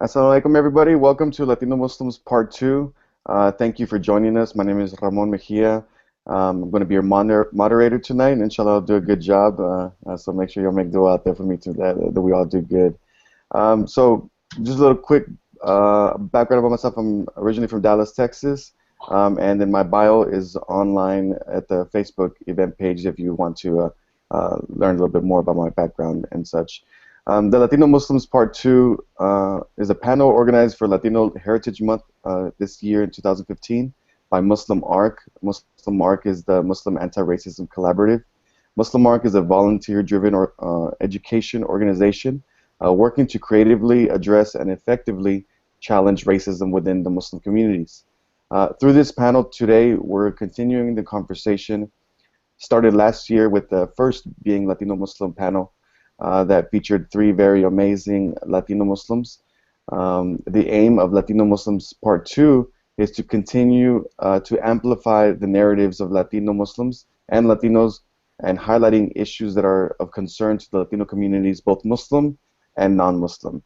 Assalamualaikum, everybody. Welcome to Latino Muslims Part 2. Thank you for joining us. My name is Ramon Mejia. I'm going to be your moderator tonight, and inshallah, I'll do a good job. So make sure you'll make dua out there for me too, that we all do good. So just a little quick background about myself. I'm originally from Dallas, Texas, and then my bio is online at the Facebook event page if you want to learn a little bit more about my background and such. The Latino Muslims Part 2 is a panel organized for Latino Heritage Month this year in 2015 by MuslimARC. MuslimARC is the Muslim Anti-Racism Collaborative. MuslimARC is a volunteer-driven education organization working to creatively address and effectively challenge racism within the Muslim communities. Through this panel today, we're continuing the conversation started last year with the first being Latino Muslim panel that featured three very amazing Latino Muslims. The aim of Latino Muslims Part 2 is to continue to amplify the narratives of Latino Muslims and Latinos and highlighting issues that are of concern to the Latino communities, both Muslim and non-Muslim.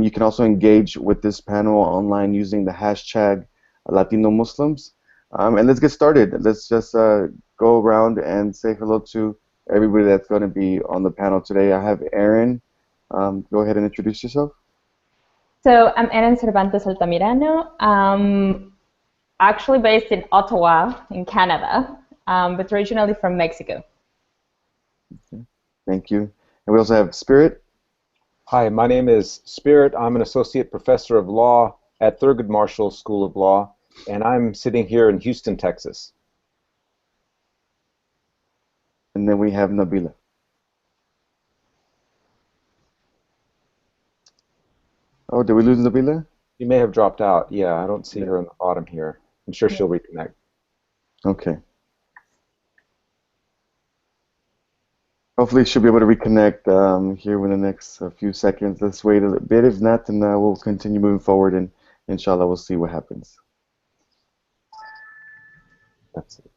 You can also engage with this panel online using the hashtag Latino Muslims. And let's get started. Let's just go around and say hello to everybody that's going to be on the panel today. I have Erin. Go ahead and introduce yourself. So I'm Erin Cervantes Altamirano. Actually based in Ottawa, in Canada, but originally from Mexico. Okay. Thank you. And we also have Spirit. Hi, my name is Spirit. I'm an associate professor of law at Thurgood Marshall School of Law, and I'm sitting here in Houston, Texas. And then we have Nabila. Oh, did we lose Nabila? You may have dropped out. Yeah, I don't see her on the bottom here. I'm sure she'll reconnect. Okay. Hopefully she'll be able to reconnect here in the next few seconds. Let's wait a little bit. If not, then we'll continue moving forward, and inshallah we'll see what happens. That's it.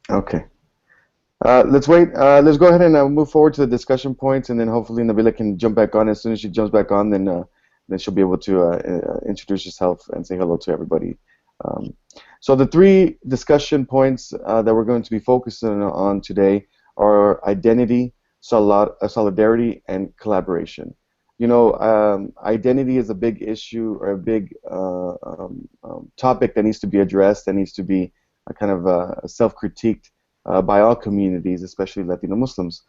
Okay. Let's wait. Let's go ahead and move forward to the discussion points, and then hopefully Nabila can jump back on. As soon as she jumps back on, then she'll be able to introduce herself and say hello to everybody. So the three discussion points that we're going to be focusing on today are identity, solidarity, and collaboration. You know, identity is a big issue or a big topic that needs to be addressed, that needs to be kind of self-critiqued by all communities, especially Latino Muslims.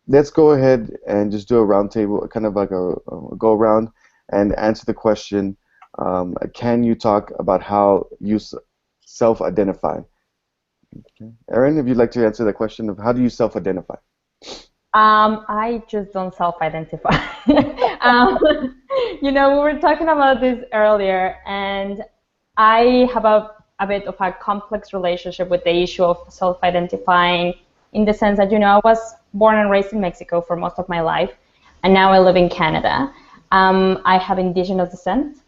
Let's go ahead and just do a roundtable, kind of like a go around, and answer the question: can you talk about how you self-identify? Okay. Erin, if you'd like to answer the question of how do you self-identify? I just don't self-identify. You know, we were talking about this earlier, and I have a bit of a complex relationship with the issue of self-identifying, in the sense that, you know, I was born and raised in Mexico for most of my life, and now I live in Canada. I have indigenous descent.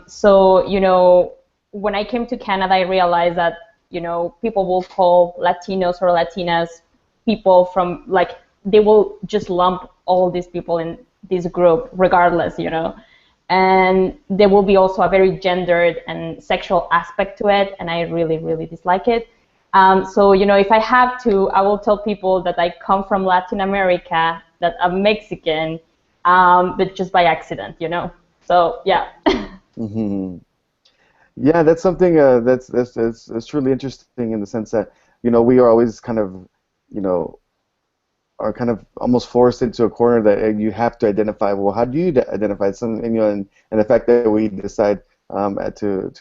So, you know, when I came to Canada, I realized that, you know, people will call Latinos or Latinas people from, like, they will just lump all these people in this group regardless, you know. And there will be also a very gendered and sexual aspect to it, and I really, really dislike it. So, you know, if I have to, I will tell people that I come from Latin America, that I'm Mexican, but just by accident, you know. So, yeah. Mm-hmm. Yeah, that's something that's truly interesting in the sense that, you know, we are always kind of, you know, are kind of almost forced into a corner that you have to identify. Well, how do you identify? Some, you know, and the fact that we decide to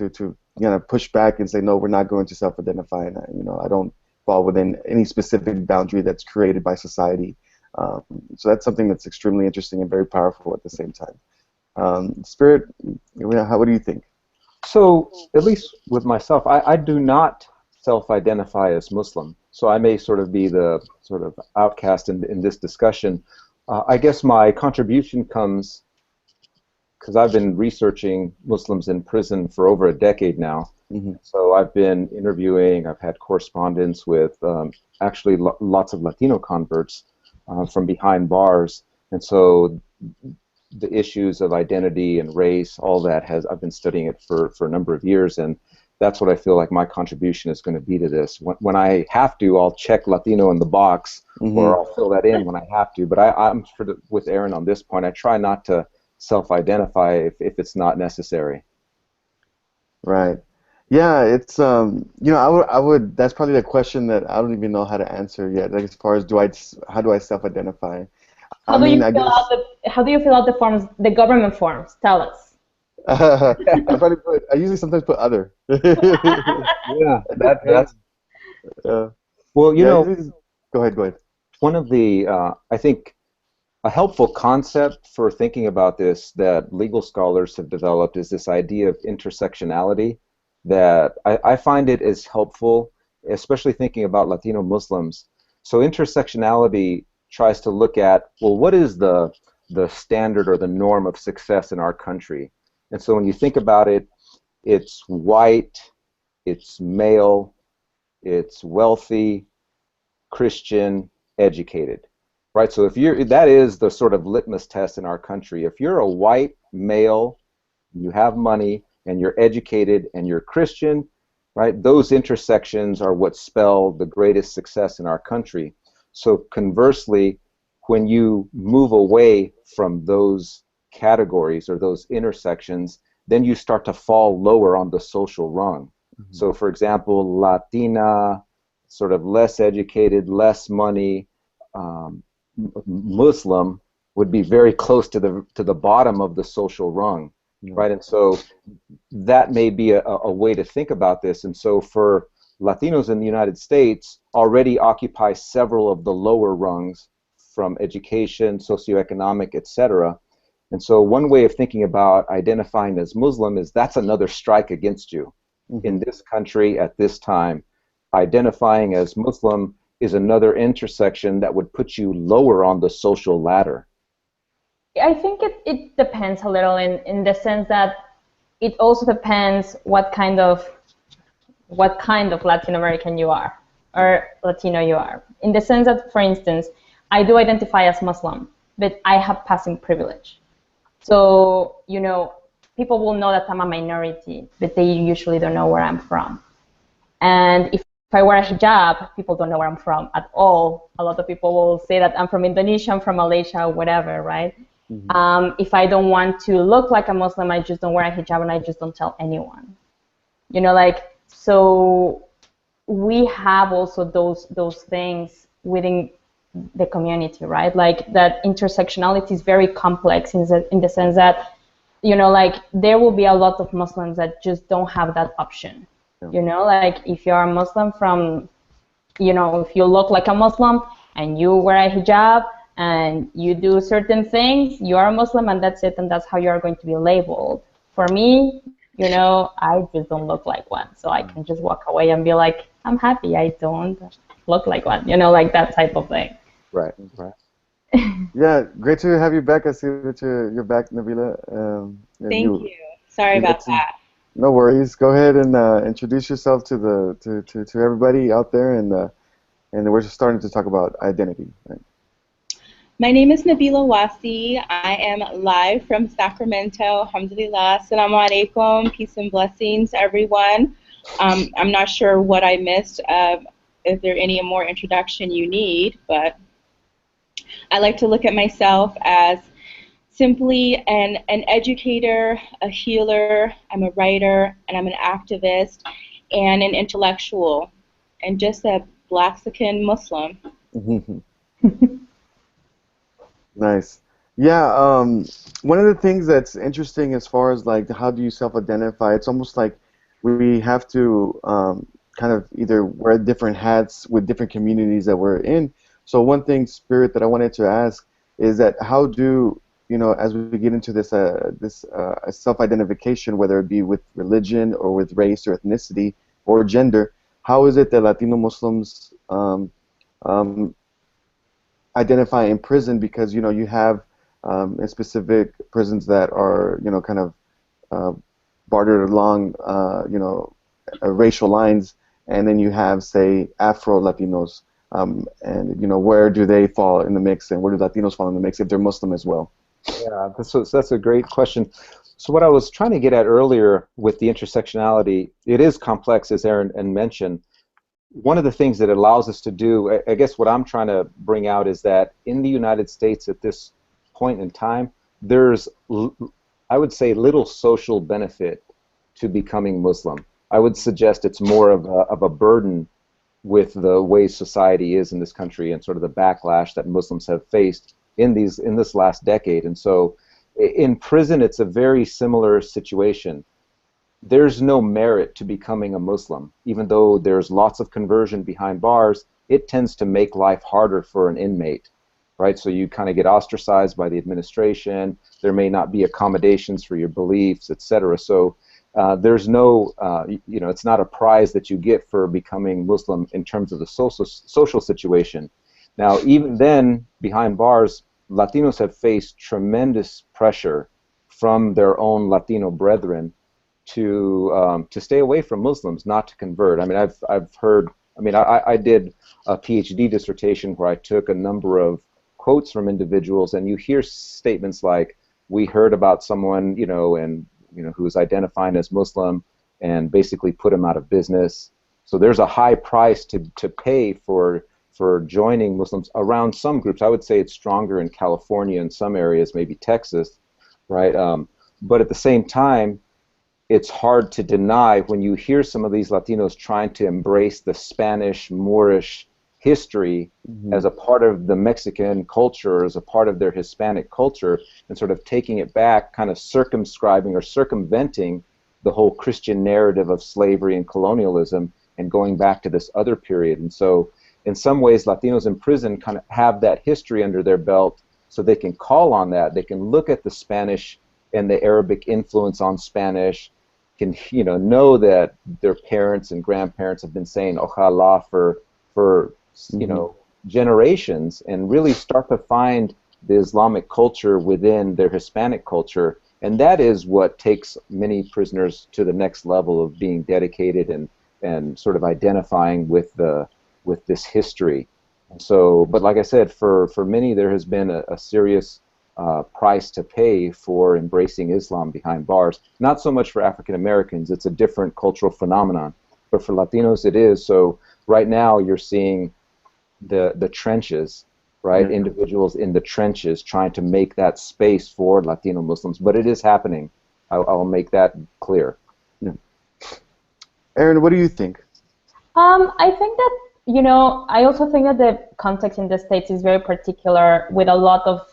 you know, push back and say no, we're not going to self-identify. And you know, I don't fall within any specific boundary that's created by society. So that's something that's extremely interesting and very powerful at the same time. Spirit, what do you think? So, at least with myself, I do not self-identify as Muslim. So I may sort of be the sort of outcast in this discussion. I guess my contribution comes because I've been researching Muslims in prison for over a decade now. Mm-hmm. So I've been interviewing, I've had correspondence with actually lots of Latino converts from behind bars. And so the issues of identity and race, all that I've been studying it for a number of years, and that's what I feel like my contribution is going to be to this. When I have to, I'll check Latino in the box, or I'll fill that in when I have to. But I'm with Aaron on this point. I try not to self-identify if it's not necessary. Right. Yeah, it's you know, I would that's probably the question that I don't even know how to answer yet. Like as far as how do I self-identify? I mean, I guess How do you fill out the forms, the government forms? Tell us. I usually sometimes put other. Yeah, that's well, go ahead. one of the I think a helpful concept for thinking about this that legal scholars have developed is this idea of intersectionality, that I find it is helpful, especially thinking about Latino Muslims. So intersectionality tries to look at, well, what is the standard or the norm of success in our country? And so when you think about it, it's white, it's male, it's wealthy, Christian, educated, right? So that is the sort of litmus test in our country. If you're a white male, you have money, and you're educated, and you're Christian, right? Those intersections are what spell the greatest success in our country. So conversely, when you move away from those categories or those intersections, then you start to fall lower on the social rung. Mm-hmm. So for example, Latina, sort of less educated, less money, Muslim would be very close to the bottom of the social rung, right? And so that may be a way to think about this. And so for Latinos in the United States already occupy several of the lower rungs from education, socioeconomic, etc. And so one way of thinking about identifying as Muslim is that's another strike against you. Mm-hmm. In this country at this time. Identifying as Muslim is another intersection that would put you lower on the social ladder. I think it depends a little in the sense that it also depends what kind of Latin American you are or Latino you are. In the sense that, for instance, I do identify as Muslim, but I have passing privilege. So, people will know that I'm a minority, but they usually don't know where I'm from. And if I wear a hijab, people don't know where I'm from at all. A lot of people will say that I'm from Indonesia, I'm from Malaysia, whatever, right? Mm-hmm. If I don't want to look like a Muslim, I just don't wear a hijab and I just don't tell anyone. So we have also those things within the community, right? Like that intersectionality is very complex in the sense that, there will be a lot of Muslims that just don't have that option. Yeah. If you're a Muslim from, if you look like a Muslim and you wear a hijab and you do certain things, you are a Muslim and that's it, and that's how you are going to be labeled. For me, I just don't look like one, so I can just walk away and be like, I'm happy I don't look like one, like that type of thing. Right. Yeah, great to have you back. I see that you're back, Nabila. Thank you. Sorry about that. No worries. Go ahead and introduce yourself to everybody out there, and we're just starting to talk about identity. Right? My name is Nabila Wasi. I am live from Sacramento. Alhamdulillah. Assalamu alaikum. Peace and blessings, everyone. I'm not sure what I missed. If there any more introduction you need, but I like to look at myself as simply an educator, a healer, I'm a writer, and I'm an activist, and an intellectual, and just a Blaxican Muslim. Nice. Yeah, one of the things that's interesting as far as like how do you self-identify, it's almost like we have to kind of either wear different hats with different communities that we're in. So one thing, Spirit, that I wanted to ask is that how do, as we get into this self-identification, whether it be with religion or with race or ethnicity or gender, how is it that Latino Muslims identify in prison? Because, you have in specific prisons that are, kind of bordered along, racial lines, and then you have, say, Afro-Latinos. And where do they fall in the mix, and where do Latinos fall in the mix if they're Muslim as well? Yeah, that's a great question. So what I was trying to get at earlier with the intersectionality, it is complex, as Aaron mentioned. One of the things that it allows us to do, I guess what I'm trying to bring out is that in the United States at this point in time, there's, I would say, little social benefit to becoming Muslim. I would suggest it's more of a burden with the way society is in this country and sort of the backlash that Muslims have faced in this last decade. And so in prison, it's a very similar situation. There's no merit to becoming a Muslim. Even though there's lots of conversion behind bars, it tends to make life harder for an inmate, right? So you kind of get ostracized by the administration. There may not be accommodations for your beliefs, etc. So there's no, it's not a prize that you get for becoming Muslim in terms of the social situation. Now, even then, behind bars, Latinos have faced tremendous pressure from their own Latino brethren to stay away from Muslims, not to convert. I mean, I've heard. I mean, I did a PhD dissertation where I took a number of quotes from individuals, and you hear statements like, "We heard about someone, who is identifying as Muslim, and basically put him out of business." So there's a high price to pay for joining Muslims around some groups. I would say it's stronger in California in some areas, maybe Texas, right? But at the same time, it's hard to deny when you hear some of these Latinos trying to embrace the Spanish, Moorish history as a part of the Mexican culture, as a part of their Hispanic culture, and sort of taking it back, kind of circumscribing or circumventing the whole Christian narrative of slavery and colonialism and going back to this other period. And so in some ways, Latinos in prison kind of have that history under their belt, so they can call on that. They can look at the Spanish and the Arabic influence on Spanish, can know that their parents and grandparents have been saying Ojalá for generations, and really start to find the Islamic culture within their Hispanic culture. And that is what takes many prisoners to the next level of being dedicated and sort of identifying with this history. So, but like I said, for many there has been a serious price to pay for embracing Islam behind bars. Not so much for African Americans, it's a different cultural phenomenon, but for Latinos it is. So right now you're seeing the trenches, right? Individuals in the trenches trying to make that space for Latino Muslims, but it is happening. I'll make that clear. Yeah. Aaron, what do you think? I think that, I also think that the context in the States is very particular, with a lot of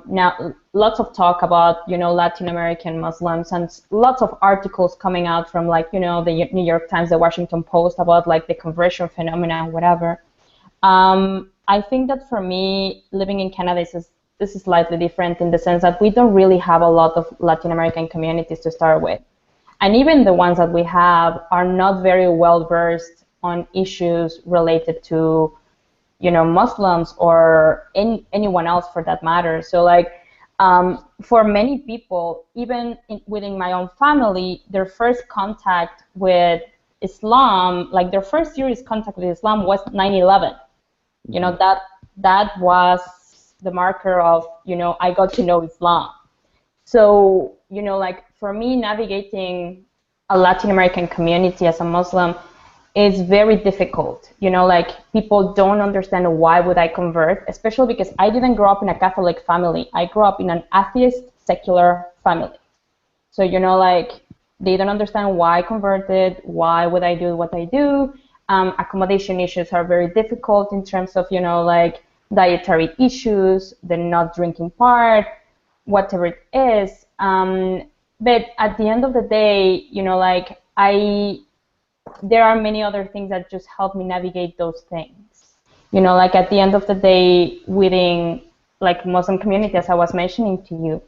now lots of talk about Latin American Muslims, and lots of articles coming out from the New York Times, the Washington Post, about the conversion phenomenon, whatever. I think that for me, living in Canada, this is slightly different in the sense that we don't really have a lot of Latin American communities to start with, and even the ones that we have are not very well versed on issues related to Muslims or anyone else for that matter. So for many people, even within my own family, their first contact with Islam, their first serious contact with Islam was 9/11. That was the marker of I got to know Islam. So for me, navigating a Latin American community as a Muslim is very difficult. People don't understand why would I convert, especially because I didn't grow up in a Catholic family. I grew up in an atheist, secular family. So, they don't understand why I converted, why would I do what I do. Accommodation issues are very difficult in terms of, dietary issues, the not drinking part, whatever it is. But at the end of the day, there are many other things that just help me navigate those things. At the end of the day, within Muslim community, as I was mentioning to you,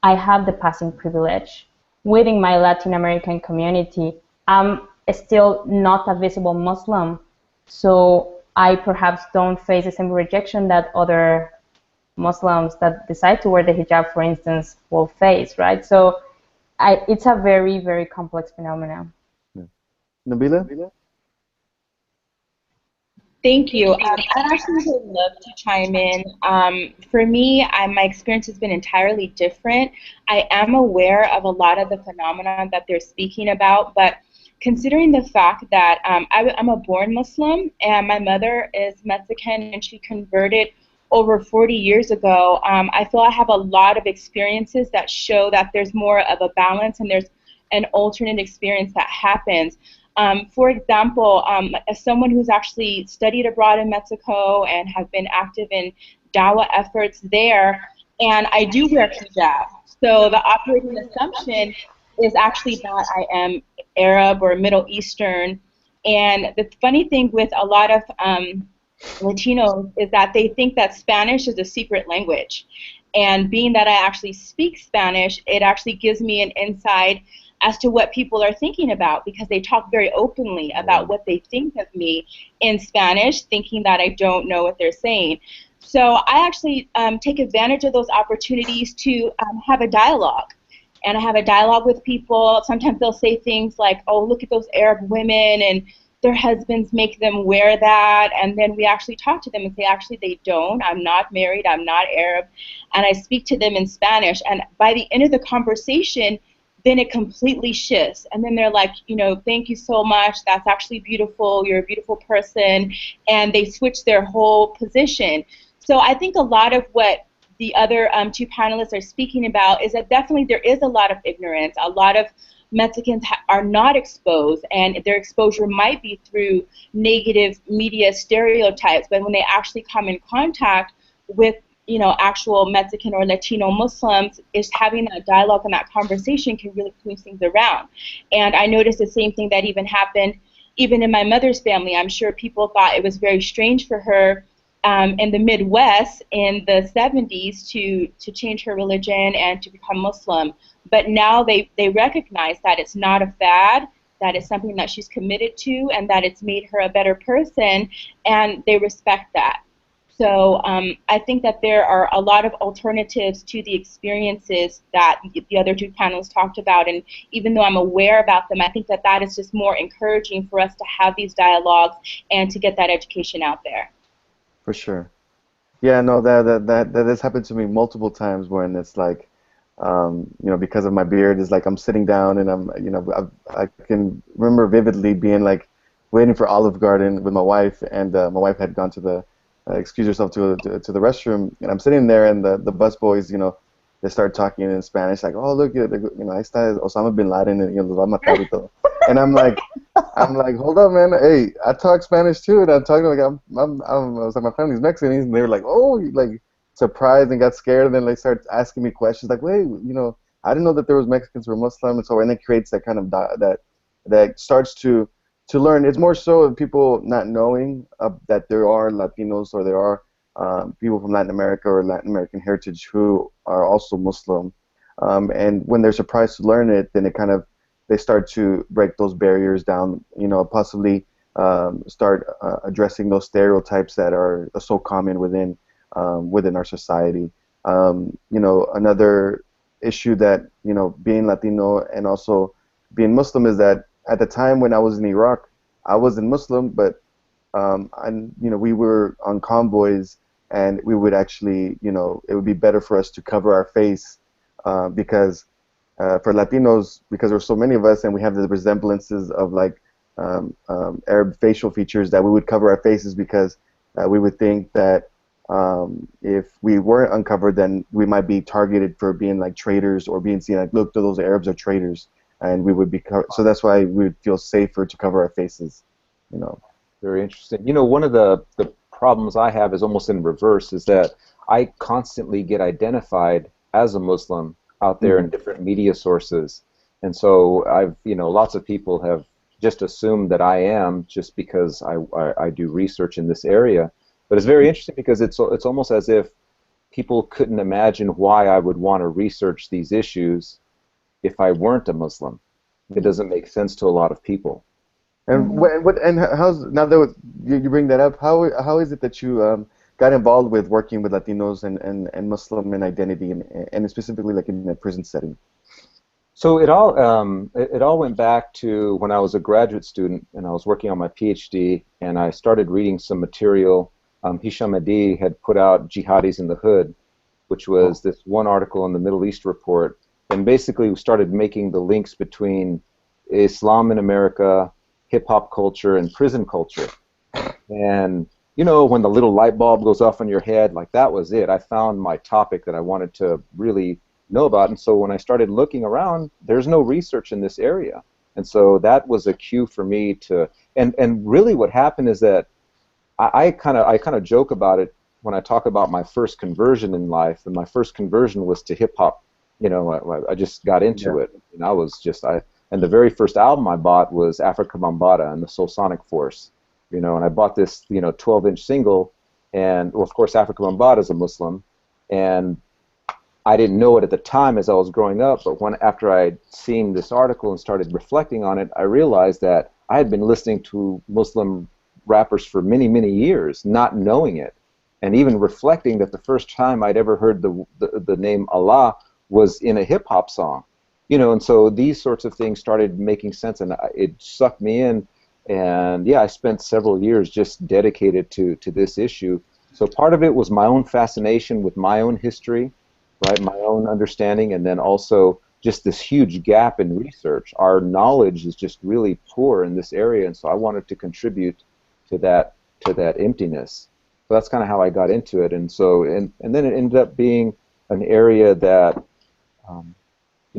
I have the passing privilege. Within my Latin American community, I'm still not a visible Muslim, so I perhaps don't face the same rejection that other Muslims that decide to wear the hijab, for instance, will face, right? So it's a very, very complex phenomenon. Nabila? Thank you. I actually would love to chime in. For me, my experience has been entirely different. I am aware of a lot of the phenomena that they're speaking about, but considering the fact that I'm a born Muslim and my mother is Mexican and she converted over 40 years ago, I feel I have a lot of experiences that show that there's more of a balance and there's an alternate experience that happens. For example, as someone who's actually studied abroad in Mexico and have been active in Dawa efforts there, and I do wear hijab. So the operating assumption is actually that I am Arab or Middle Eastern. And the funny thing with a lot of Latinos is that they think that Spanish is a secret language. And being that I actually speak Spanish, it actually gives me an insight as to what people are thinking about, because they talk very openly about what they think of me in Spanish, thinking that I don't know what they're saying. So I actually take advantage of those opportunities to have a dialogue. And I have a dialogue with people. Sometimes they'll say things like, oh, look at those Arab women, and their husbands make them wear that. And then we actually talk to them and say, actually, they don't. I'm not married. I'm not Arab. And I speak to them in Spanish. And by the end of the conversation, then it completely shifts. And then they're like, you know, thank you so much. That's actually beautiful. You're a beautiful person. And they switch their whole position. So I think a lot of what the other two panelists are speaking about is that definitely there is a lot of ignorance. A lot of Mexicans are not exposed, and their exposure might be through negative media stereotypes, but when they actually come in contact with, you know, actual Mexican or Latino Muslims, is having that dialogue and that conversation can really move things around. And I noticed the same thing that even happened even in my mother's family. I'm sure people thought it was very strange for her in the Midwest in the 70s to change her religion and to become Muslim. But now they recognize that it's not a fad, that it's something that she's committed to, and that it's made her a better person, and they respect that. So I think that there are a lot of alternatives to the experiences that the other two panelists talked about, and even though I'm aware about them, I think that that is just more encouraging for us to have these dialogues and to get that education out there. For sure. Yeah, no, that has happened to me multiple times when it's like, you know, because of my beard, it's like I'm sitting down and I'm, you know, I can remember vividly being like waiting for Olive Garden with my wife, and my wife had gone to the excuse herself to the restroom, and I'm sitting there, and the bus boys, you know, they start talking in Spanish, like, oh, look, you know, ahí está Osama bin Laden, and, you know, los va a matar y todo. And I'm like, hold up, man. Hey, I talk Spanish too, and I'm talking like I was like, my family's Mexican, and they were like, oh, like surprised and got scared, and then they start asking me questions like, wait, you know, I didn't know that there was Mexicans who were Muslim, and so, and it creates that kind of that starts to learn. It's more so of people not knowing that there are Latinos or there are people from Latin America or Latin American heritage who are also Muslim, and when they're surprised to learn it, then it kind of, they start to break those barriers down, you know, possibly start addressing those stereotypes that are so common within our society. You know, another issue that, you know, being Latino and also being Muslim is that at the time when I was in Iraq, I wasn't Muslim, but you know, we were on convoys, and we would actually, you know, it would be better for us to cover our face because for Latinos, because there were so many of us and we have the resemblances of like Arab facial features, that we would cover our faces because we would think that if we weren't uncovered, then we might be targeted for being like traitors or being seen like, look, those Arabs are traitors, and we would be so that's why we would feel safer to cover our faces, you know. Very interesting. You know, one of the problems I have is almost in reverse, is that I constantly get identified as a Muslim out there in different media sources, and so I've, you know, lots of people have just assumed that I am, just because I do research in this area. But it's very interesting because it's almost as if people couldn't imagine why I would want to research these issues if I weren't a Muslim. It doesn't make sense to a lot of people. And how's, now that you bring that up, how is it that you got involved with working with Latinos and Muslim and identity, and specifically like in a prison setting? So it all went back to when I was a graduate student and I was working on my PhD, and I started reading some material. Hisham Adi had put out Jihadis in the Hood, which was this one article in the Middle East Report, and basically we started making the links between Islam in America, hip-hop culture, and prison culture. And you know, when the little light bulb goes off in your head, like that was it. I found my topic that I wanted to really know about. And so when I started looking around, there's no research in this area. And so that was a cue for me to, and really what happened is that I kind of joke about it when I talk about my first conversion in life, and my first conversion was to hip hop. You know, I just got into it, and and the very first album I bought was Africa Bambaataa and the Soul Sonic Force. You know, and I bought this 12-inch single, and well, of course Africa Bambaataa is a Muslim, and I didn't know it at the time as I was growing up, but after I'd seen this article and started reflecting on it, I realized that I had been listening to Muslim rappers for many, many years, not knowing it, and even reflecting that the first time I'd ever heard the name Allah was in a hip-hop song. You know, and so these sorts of things started making sense, and it sucked me in. And yeah, I spent several years just dedicated to this issue. So part of it was my own fascination with my own history, right, my own understanding, and then also just this huge gap in research. Our knowledge is just really poor in this area, and so I wanted to contribute to that emptiness. So that's kind of how I got into it, and so and then it ended up being an area that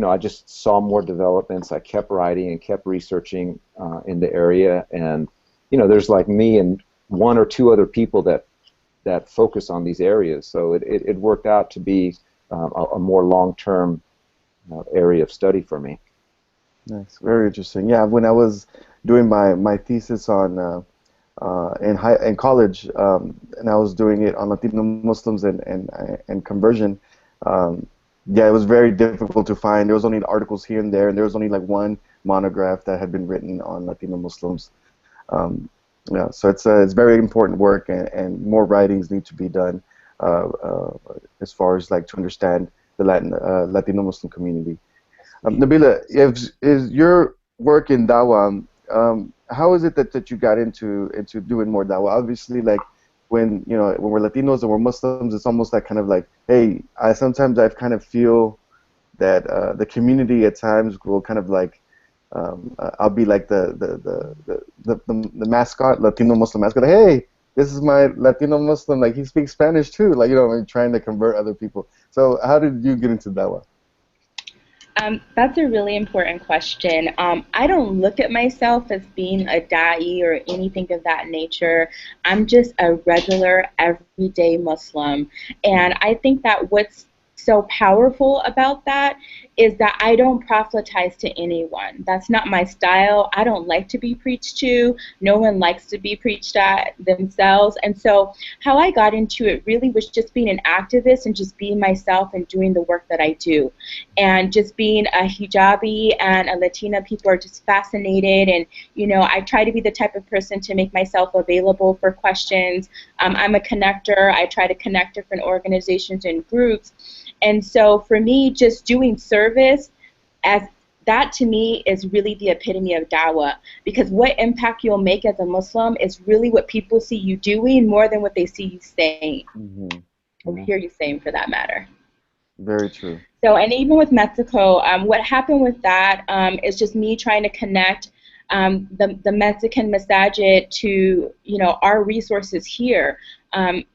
I just saw more developments. I kept writing and kept researching in the area, and there's like me and one or two other people that focus on these areas. So it worked out to be a more long-term area of study for me. Nice, very interesting. Yeah, when I was doing my thesis on in college, and I was doing it on Latino Muslims and conversion. Yeah, it was very difficult to find. There was only articles here and there, and there was only like one monograph that had been written on Latino Muslims. Yeah, so it's very important work, and more writings need to be done as far as like to understand the Latino Muslim community. Nabila, is your work in Dawah, how is it that you got into doing more Dawah? Obviously, like when we're Latinos and we're Muslims, it's almost like kind of like, hey, sometimes I kind of feel that the community at times will kind of like I'll be like the mascot, Latino Muslim mascot. Like, hey, this is my Latino Muslim. Like he speaks Spanish too. Like trying to convert other people. So how did you get into Dawah? That's a really important question. I don't look at myself as being a da'i or anything of that nature. I'm just a regular, everyday Muslim. And I think that what's so powerful about that is that I don't proselytize to anyone. That's not my style. I don't like to be preached to. No one likes to be preached at themselves. And so how I got into it really was just being an activist and just being myself and doing the work that I do. And just being a hijabi and a Latina, people are just fascinated. And, I try to be the type of person to make myself available for questions. I'm a connector. I try to connect different organizations and groups. And so for me, just doing service, as that to me is really the epitome of Dawah, because what impact you'll make as a Muslim is really what people see you doing more than what they see you saying, or hear you saying for that matter. Very true. So, and even with Mexico, what happened with that is just me trying to connect the Mexican Masajid to, our resources here.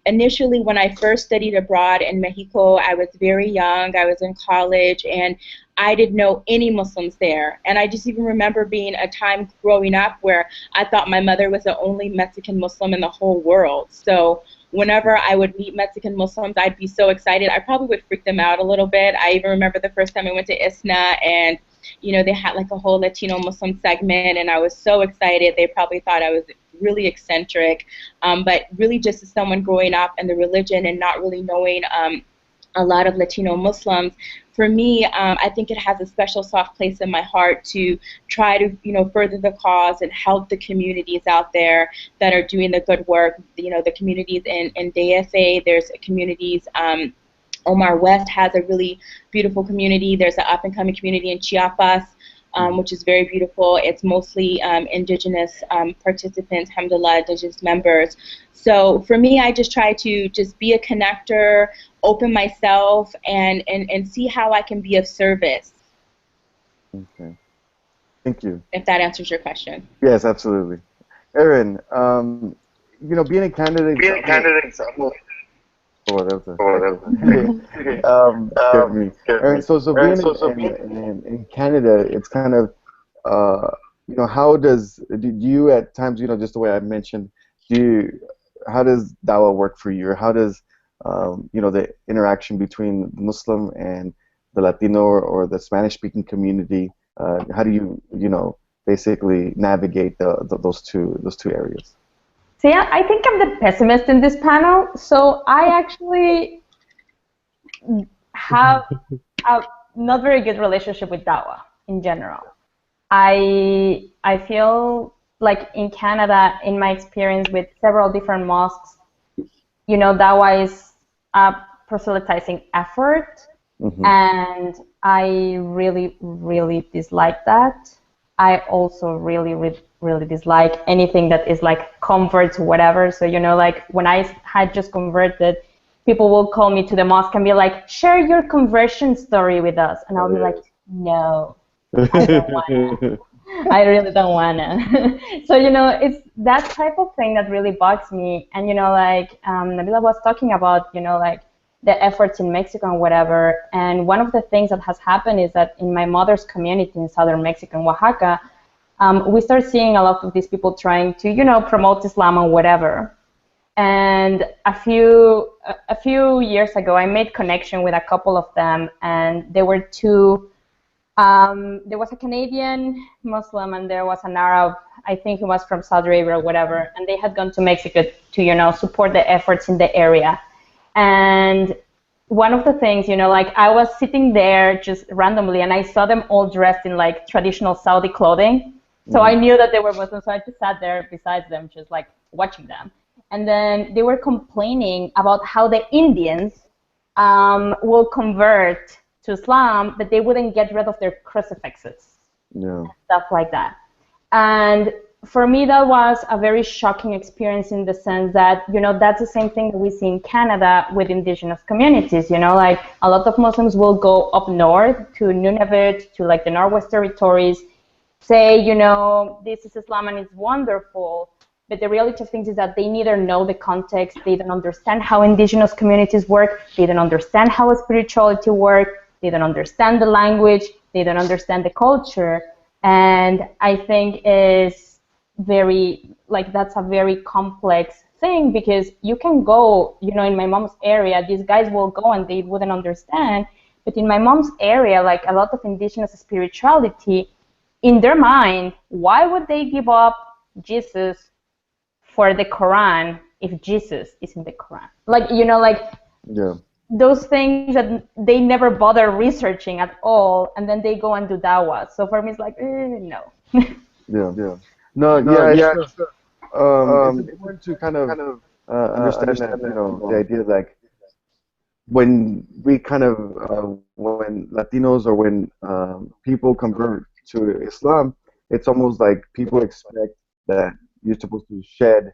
Initially, when I first studied abroad in Mexico, I was very young. I was in college, and I didn't know any Muslims there. And I just even remember being a time growing up where I thought my mother was the only Mexican Muslim in the whole world. So whenever I would meet Mexican Muslims, I'd be so excited. I probably would freak them out a little bit. I even remember the first time I went to ISNA, and they had like a whole Latino Muslim segment, and I was so excited. They probably thought I was really eccentric, but really just as someone growing up in the religion and not really knowing a lot of Latino Muslims, for me, I think it has a special soft place in my heart to try to, further the cause and help the communities out there that are doing the good work. The communities in DFA, there's communities Omar West has a really beautiful community. There's an up-and-coming community in Chiapas, which is very beautiful. It's mostly indigenous participants, alhamdulillah, indigenous members. So for me, I just try to just be a connector, open myself, and see how I can be of service. Okay. Thank you. If that answers your question. Yes, absolutely. Erin, you know, being a candidate. Oh, that was scared me. Erin, so being in Canada, it's kind of, you know, how do you at times, you know, just the way I mentioned, how does dawah work for you, or how does, you know, the interaction between Muslim and the Latino or the Spanish-speaking community, how do you, you know, basically navigate those two areas? So yeah, I think I'm the pessimist in this panel. So I actually have a not very good relationship with dawah in general. I feel like in Canada, in my experience with several different mosques, you know, dawah is a proselytizing effort, and I really, really dislike that. I also really, really dislike anything that is like converts, whatever. So, you know, like when I had just converted, people will call me to the mosque and be like, share your conversion story with us. And I'll be like, no, I don't want to. I really don't want to. So, you know, it's that type of thing that really bugs me. And, you know, like Nabila was talking about, you know, like the efforts in Mexico and whatever. And one of the things that has happened is that in my mother's community in southern Mexico, in Oaxaca, we start seeing a lot of these people trying to, you know, promote Islam or whatever. And a few years ago, I made connection with a couple of them, and there were two. There was a Canadian Muslim, and there was an Arab. I think he was from Saudi Arabia or whatever. And they had gone to Mexico to, you know, support the efforts in the area. And one of the things, you know, like I was sitting there just randomly, and I saw them all dressed in like traditional Saudi clothing. So I knew that they were Muslims, so I just sat there beside them, just like watching them. And then they were complaining about how the Indians will convert to Islam, but they wouldn't get rid of their crucifixes, stuff like that. And for me, that was a very shocking experience in the sense that, you know, that's the same thing that we see in Canada with indigenous communities. You know, like a lot of Muslims will go up north to Nunavut, to like the Northwest Territories, say, you know, this is Islam and it's wonderful. But the reality of things is that they neither know the context, they don't understand how indigenous communities work, they don't understand how spirituality works, they don't understand the language, they don't understand the culture. And I think is very, like, that's a very complex thing, because you can go, you know, in my mom's area, these guys will go and they wouldn't understand. But in my mom's area, like a lot of indigenous spirituality, in their mind, why would they give up Jesus for the Quran if Jesus is in the Quran? Like, you know, like those things that they never bother researching at all, and then they go and do dawah. So for me, it's like, no. It's important to kind of understand that, you know, the idea like when we kind of, when Latinos or when people convert to Islam, it's almost like people expect that you're supposed to shed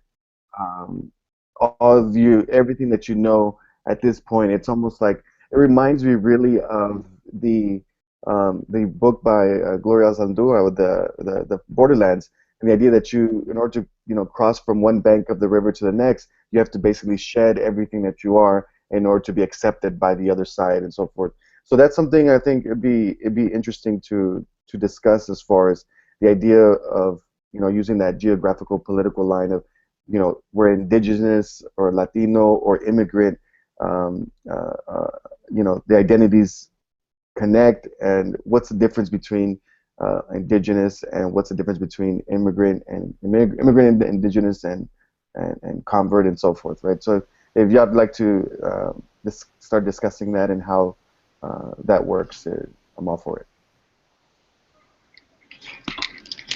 all of everything that you know at this point. It's almost like, it reminds me really of the book by Gloria Zandua, the Borderlands, and the idea that you, in order to, you know, cross from one bank of the river to the next, you have to basically shed everything that you are in order to be accepted by the other side and so forth. So that's something I think it'd be interesting to discuss, as far as the idea of, you know, using that geographical political line of, you know, where indigenous or Latino or immigrant, you know, the identities connect, and what's the difference between indigenous, and what's the difference between immigrant and indigenous and convert and so forth, right? So if y'all would like to start discussing that and how that works, I'm all for it.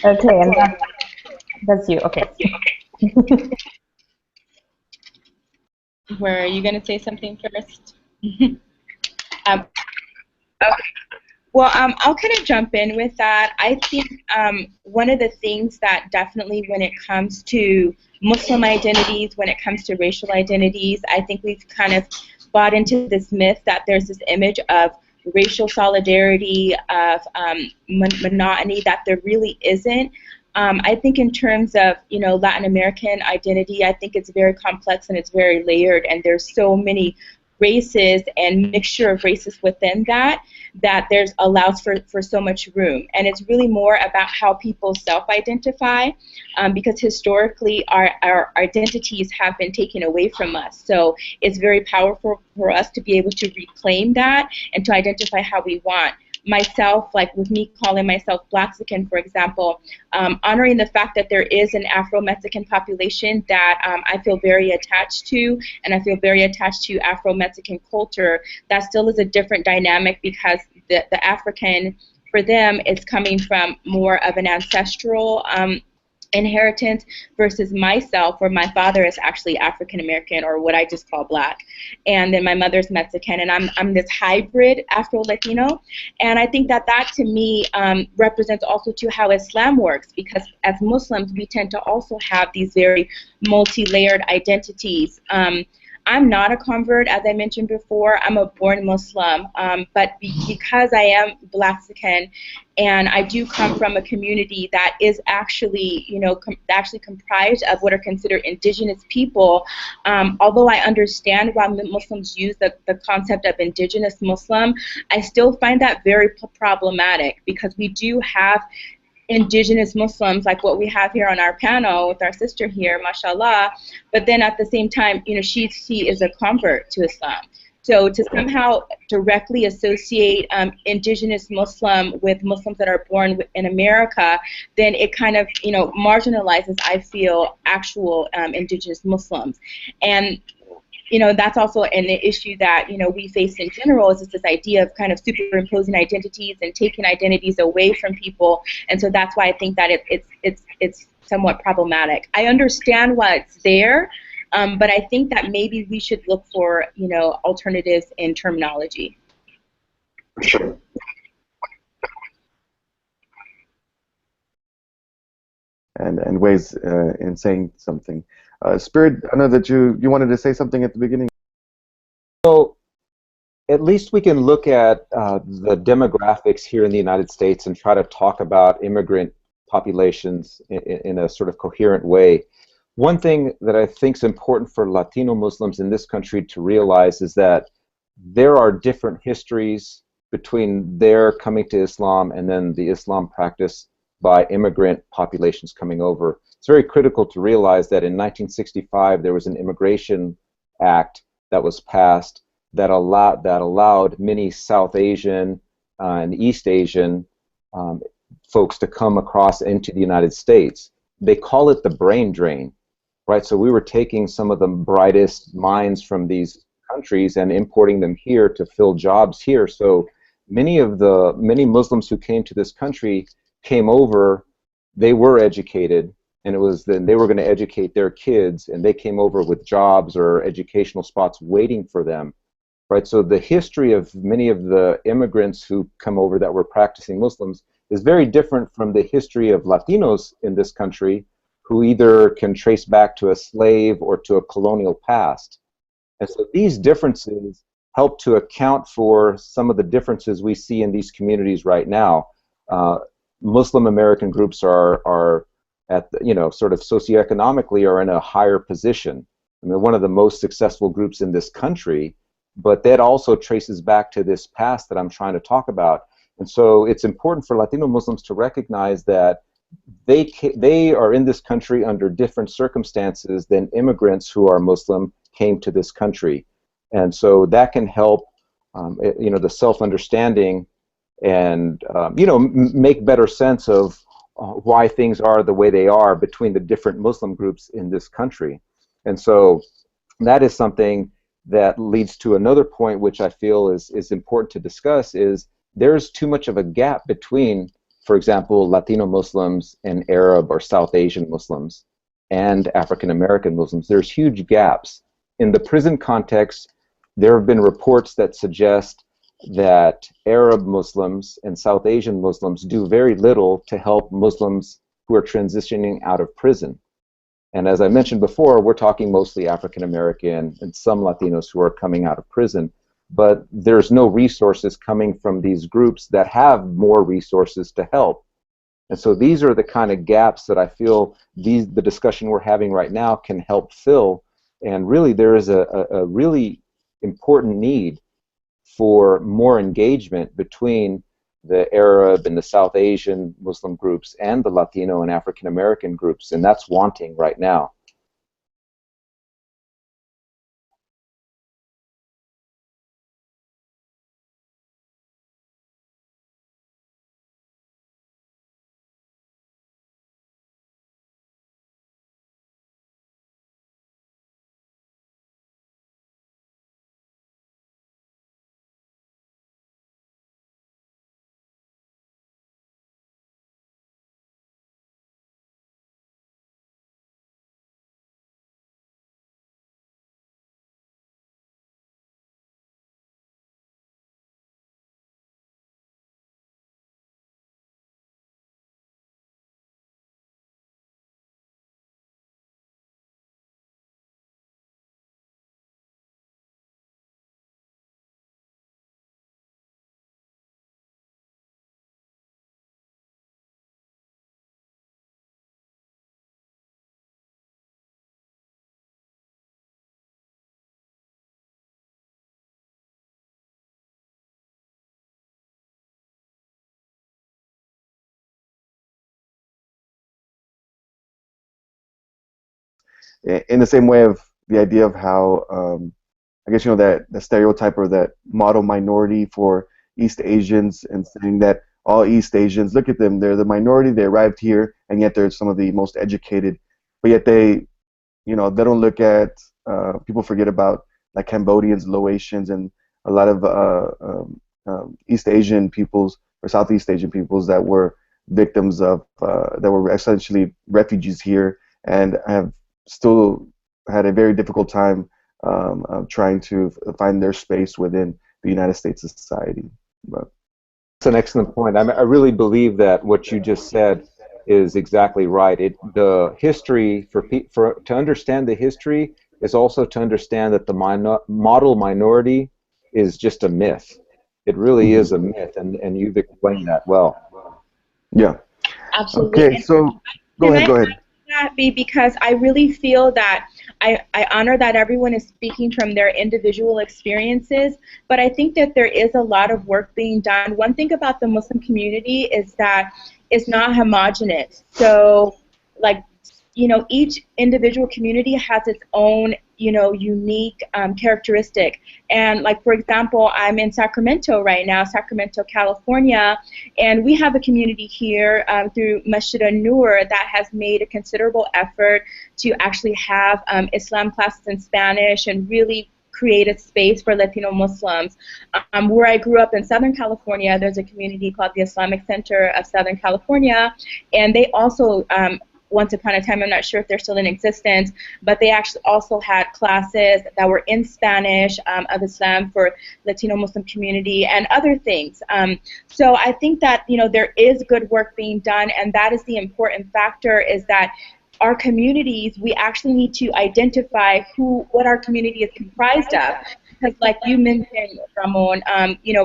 Okay, and that's you. Okay. Were you going to say something first? Um, okay. Well, I'll kind of jump in with that. I think one of the things that definitely when it comes to Muslim identities, when it comes to racial identities, I think we've kind of bought into this myth that there's this image of racial solidarity, of monotony, that there really isn't. I think in terms of, Latin American identity, I think it's very complex and it's very layered, and there's so many races and mixture of races within that there's allows for so much room. And it's really more about how people self-identify, because historically our identities have been taken away from us. So it's very powerful for us to be able to reclaim that and to identify how we want. Myself, like with me calling myself Blaxican, for example, honoring the fact that there is an Afro-Mexican population that I feel very attached to, and I feel very attached to Afro-Mexican culture. That still is a different dynamic, because the African, for them, is coming from more of an ancestral inheritance versus myself, where my father is actually African American, or what I just call black, and then my mother's Mexican, and I'm this hybrid Afro-Latino. And I think that to me represents also to how Islam works, because as Muslims we tend to also have these very multi-layered identities. I'm not a convert, as I mentioned before. I'm a born Muslim, but because I am Blaxican, and I do come from a community that is actually, actually comprised of what are considered indigenous people. Although I understand why Muslims use the concept of indigenous Muslim, I still find that very problematic, because we do have indigenous Muslims like what we have here on our panel with our sister here, mashallah, but then at the same time, she is a convert to Islam. So to somehow directly associate indigenous Muslim with Muslims that are born in America, then it kind of, marginalizes, I feel, actual indigenous Muslims. And that's also an issue that, we face in general, is just this idea of kind of superimposing identities and taking identities away from people. And so that's why I think that it's somewhat problematic. I understand why it's there, but I think that maybe we should look for, alternatives in terminology. And ways in saying something. Spirit, I know that you wanted to say something at the beginning. So at least we can look at the demographics here in the United States and try to talk about immigrant populations in a sort of coherent way. One thing that I think is important for Latino Muslims in this country to realize is that there are different histories between their coming to Islam and then the Islam practice by immigrant populations coming over. It's very critical to realize that in 1965 there was an immigration act that was passed that allowed many South Asian and East Asian folks to come across into the United States. They call it the brain drain, right? So we were taking some of the brightest minds from these countries and importing them here to fill jobs here. So many Muslims who came to this country came over, they were educated, and it was then they were going to educate their kids, and they came over with jobs or educational spots waiting for them, right? So the history of many of the immigrants who come over that were practicing Muslims is very different from the history of Latinos in this country, who either can trace back to a slave or to a colonial past. And so these differences help to account for some of the differences we see in these communities right now. Muslim American groups are at the, sort of socioeconomically are in a higher position. I mean, one of the most successful groups in this country, but that also traces back to this past that I'm trying to talk about. And so it's important for Latino Muslims to recognize that they are in this country under different circumstances than immigrants who are Muslim came to this country. And so that can help, the self-understanding and, make better sense of why things are the way they are between the different Muslim groups in this country. And so that is something that leads to another point which I feel is important to discuss, is there's too much of a gap between, for example, Latino Muslims and Arab or South Asian Muslims and African American Muslims. There's huge gaps. In the prison context, there have been reports that suggest that Arab Muslims and South Asian Muslims do very little to help Muslims who are transitioning out of prison. And as I mentioned before, we're talking mostly African American and some Latinos who are coming out of prison, but there's no resources coming from these groups that have more resources to help. And so these are the kind of gaps that I feel the discussion we're having right now can help fill. And really there is a really important need for more engagement between the Arab and the South Asian Muslim groups and the Latino and African American groups, and that's wanting right now. In the same way of the idea of how I guess that the stereotype or that model minority for East Asians, and saying that all East Asians, look at them, they're the minority, they arrived here, and yet they're some of the most educated, but yet they don't look at, people forget about like Cambodians, Laotians, and a lot of East Asian peoples or Southeast Asian peoples that were victims of, that were essentially refugees here and have still had a very difficult time trying to find their space within the United States society. But that's an excellent point. I really believe that what you just said is exactly right. The history, to understand the history is also to understand that the model minority is just a myth. It really is a myth, and you've explained that well. Yeah. Absolutely. Okay, so go ahead. Because I really feel that I honor that everyone is speaking from their individual experiences, but I think that there is a lot of work being done. One thing about the Muslim community is that it's not homogenous. So, like, each individual community has its own, unique characteristic. And like, for example, I'm in Sacramento right now, Sacramento, California, and we have a community here through Masjid an-Nur that has made a considerable effort to actually have Islam classes in Spanish and really create a space for Latino Muslims. Where I grew up in Southern California, there's a community called the Islamic Center of Southern California, and they also once upon a time, I'm not sure if they're still in existence, but they actually also had classes that were in Spanish of Islam for Latino Muslim community and other things. So I think that there is good work being done, and that is the important factor, is that our communities, we actually need to identify what our community is comprised of. Because like you mentioned, Ramon,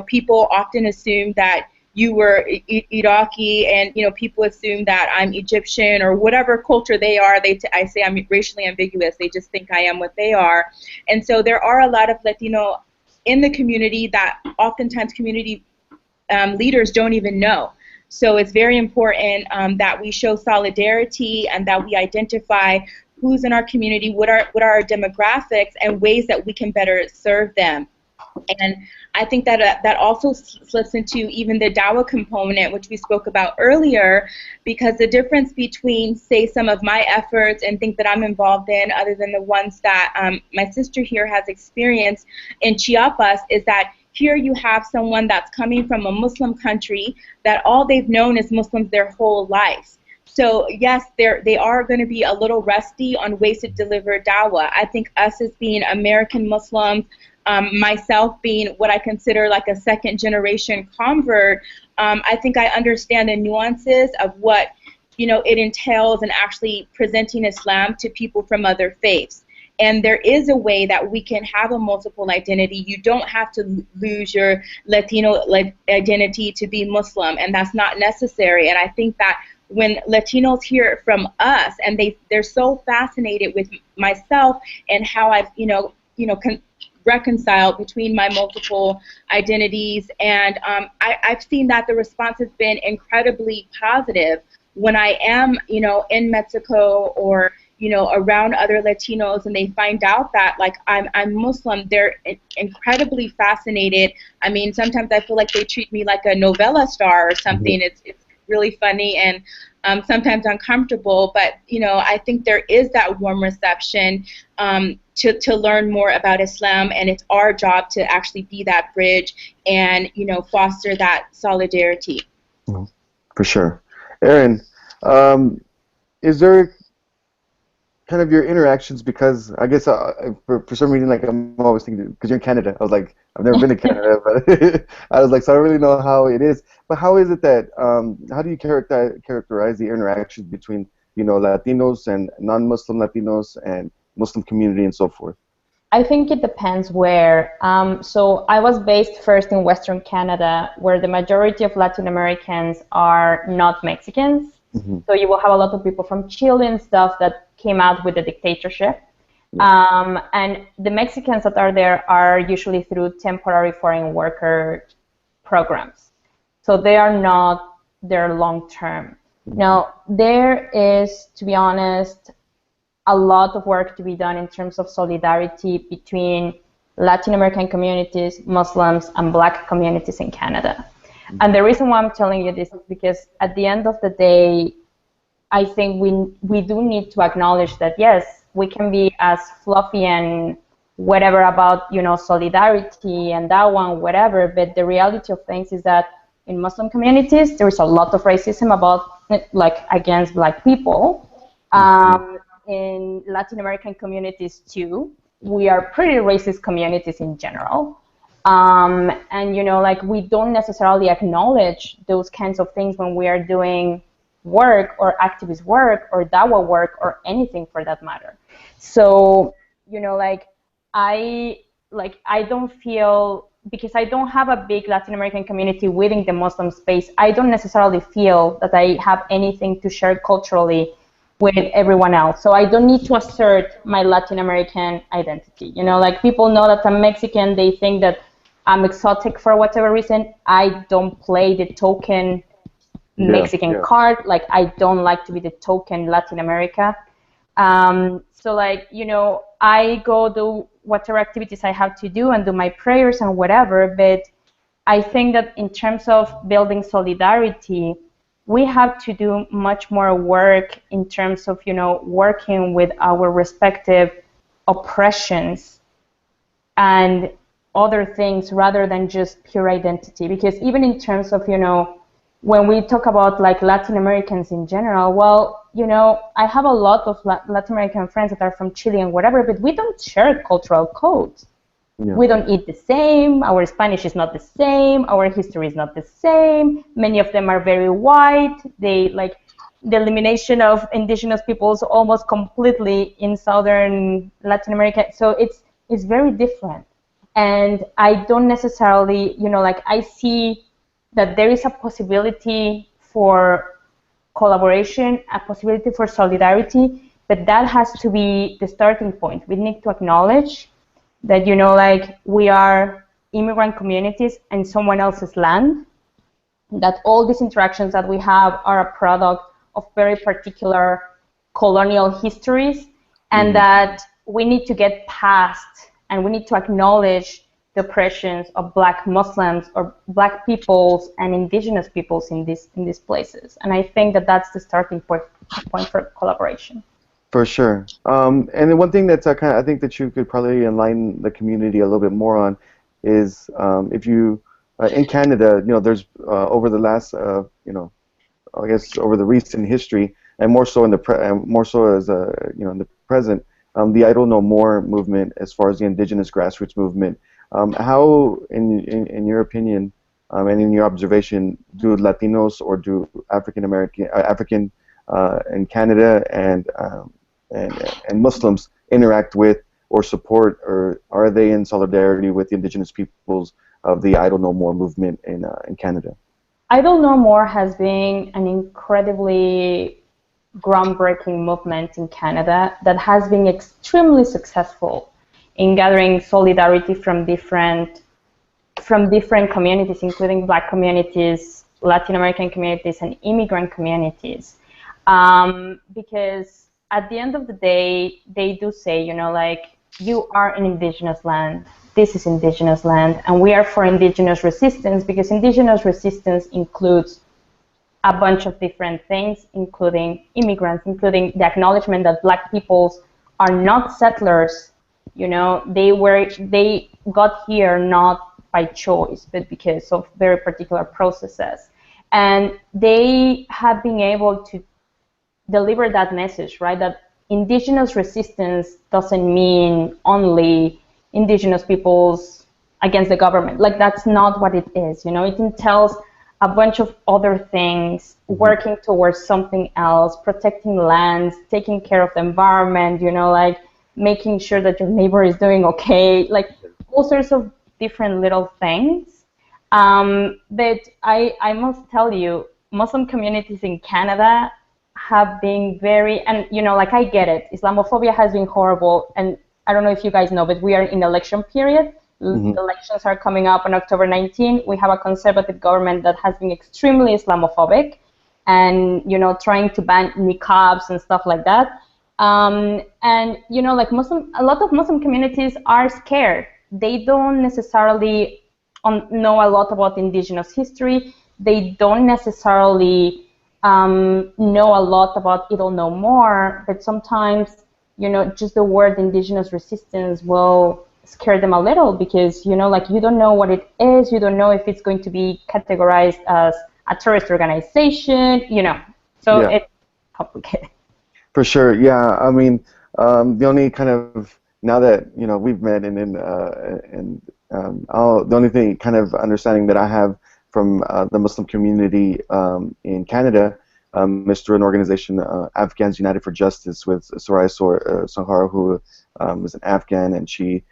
people often assume that you were Iraqi, and people assume that I'm Egyptian or whatever culture they are. I say I'm racially ambiguous. They just think I am what they are. And so there are a lot of Latino in the community that oftentimes community leaders don't even know. So it's very important that we show solidarity and that we identify who's in our community, what are our demographics, and ways that we can better serve them. And I think that that also slips into even the dawah component, which we spoke about earlier, because the difference between, say, some of my efforts and things that I'm involved in, other than the ones that my sister here has experienced in Chiapas, is that here you have someone that's coming from a Muslim country that all they've known is Muslims their whole life. So yes, they are going to be a little rusty on ways to deliver dawah. I think us as being American Muslims, myself being what I consider like a second generation convert, I think I understand the nuances of what, you know, it entails in actually presenting Islam to people from other faiths. And there is a way that we can have a multiple identity. You don't have to lose your Latino identity to be Muslim, and that's not necessary. And I think that when Latinos hear it from us, and they're so fascinated with myself and how I've reconciled between my multiple identities, and I've seen that the response has been incredibly positive when I am, you know, in Mexico or, you know, around other Latinos, and they find out that like I'm Muslim. They're incredibly fascinated. I mean, sometimes I feel like they treat me like a novella star or something. It's really funny and sometimes uncomfortable, but you know, I think there is that warm reception to learn more about Islam, and it's our job to actually be that bridge and, you know, foster that solidarity. For sure. Aaron, is there kind of your interactions, because I guess for some reason, like, I'm always thinking, because you're in Canada, I was like, I've never been to Canada, but I was like, so I don't really know how it is. But how is it that, how do you characterize the interactions between, you know, Latinos and non-Muslim Latinos and Muslim community and so forth? I think it depends where. So I was based first in Western Canada, where the majority of Latin Americans are not Mexicans. So you will have a lot of people from Chile and stuff that came out with the dictatorship. And the Mexicans that are there are usually through temporary foreign worker programs. So they are not there long term. Now, there is, to be honest, a lot of work to be done in terms of solidarity between Latin American communities, Muslims, and Black communities in Canada. And the reason why I'm telling you this is because at the end of the day, I think we do need to acknowledge that, yes, we can be as fluffy and whatever about, you know, solidarity and that one, whatever, but the reality of things is that in Muslim communities, there is a lot of racism about, like, against Black people. In Latin American communities too, we are pretty racist communities in general. And, you know, like, we don't necessarily acknowledge those kinds of things when we are doing work or activist work or dawah work or anything for that matter. So, you know, like, I don't feel, because I don't have a big Latin American community within the Muslim space, I don't necessarily feel that I have anything to share culturally with everyone else. So I don't need to assert my Latin American identity. You know, like, people know that I'm Mexican, they think that I'm exotic for whatever reason. I don't play the token Mexican card. Like, I don't like to be the token Latin America. So, like, you know, I go do whatever activities I have to do and do my prayers and whatever, but I think that in terms of building solidarity, we have to do much more work in terms of, you know, working with our respective oppressions and other things rather than just pure identity. Because even in terms of, you know, when we talk about like Latin Americans in general, well, you know, I have a lot of Latin American friends that are from Chile and whatever, but we don't share cultural codes. Yeah. We don't eat the same. Our Spanish is not the same. Our history is not the same. Many of them are very white. They, like, the elimination of indigenous peoples almost completely in southern Latin America. So it's very different. And I don't necessarily, you know, like, I see that there is a possibility for collaboration, a possibility for solidarity, but that has to be the starting point. We need to acknowledge that, you know, like, we are immigrant communities in someone else's land, that all these interactions that we have are a product of very particular colonial histories, and that we need to get past and we need to acknowledge the oppressions of Black Muslims or Black peoples and indigenous peoples in these places. And I think that that's the starting point for collaboration. For sure. And then one thing that's I think that you could probably enlighten the community a little bit more on is if you, in Canada, you know, there's over the last, you know, I guess over the recent history, and more so in the more so as you know, in the present, the I Don't Know More movement, as far as the indigenous grassroots movement, How, in your opinion, and in your observation, do Latinos or do African American, African in Canada and Muslims interact with or support, or are they in solidarity with the indigenous peoples of the Idle No More movement in Canada? Idle No More has been an incredibly groundbreaking movement in Canada that has been extremely successful in gathering solidarity from different communities, including Black communities, Latin American communities, and immigrant communities. Because at the end of the day, they do say, like, you are an indigenous land, this is indigenous land, and we are for indigenous resistance, because indigenous resistance includes a bunch of different things, including immigrants, including the acknowledgement that Black peoples are not settlers. They got here not by choice, but because of very particular processes. And they have been able to deliver that message, right? That indigenous resistance doesn't mean only indigenous peoples against the government. Like, that's not what it is. It entails a bunch of other things, working towards something else, protecting lands, taking care of the environment, like making sure that your neighbor is doing okay, like all sorts of different little things. But I must tell you, Muslim communities in Canada have been very, and like, I get it, Islamophobia has been horrible, and I don't know if you guys know, but we are in election period. Elections are coming up on October 19. We have a conservative government that has been extremely Islamophobic and, trying to ban niqabs and stuff like that. And, like a lot of Muslim communities are scared. They don't necessarily know a lot about indigenous history. They don't necessarily know a lot about Idle No More, but sometimes, just the word indigenous resistance will scare them a little, because like, you don't know what it is, you don't know if it's going to be categorized as a terrorist organization, so Yeah. it's complicated. For sure, yeah. I mean, the only kind of, now that we've met, the only thing kind of understanding that I have from the Muslim community in Canada is through an organization, Afghans United for Justice, with Soraya Sanghara, who is an Afghan, and she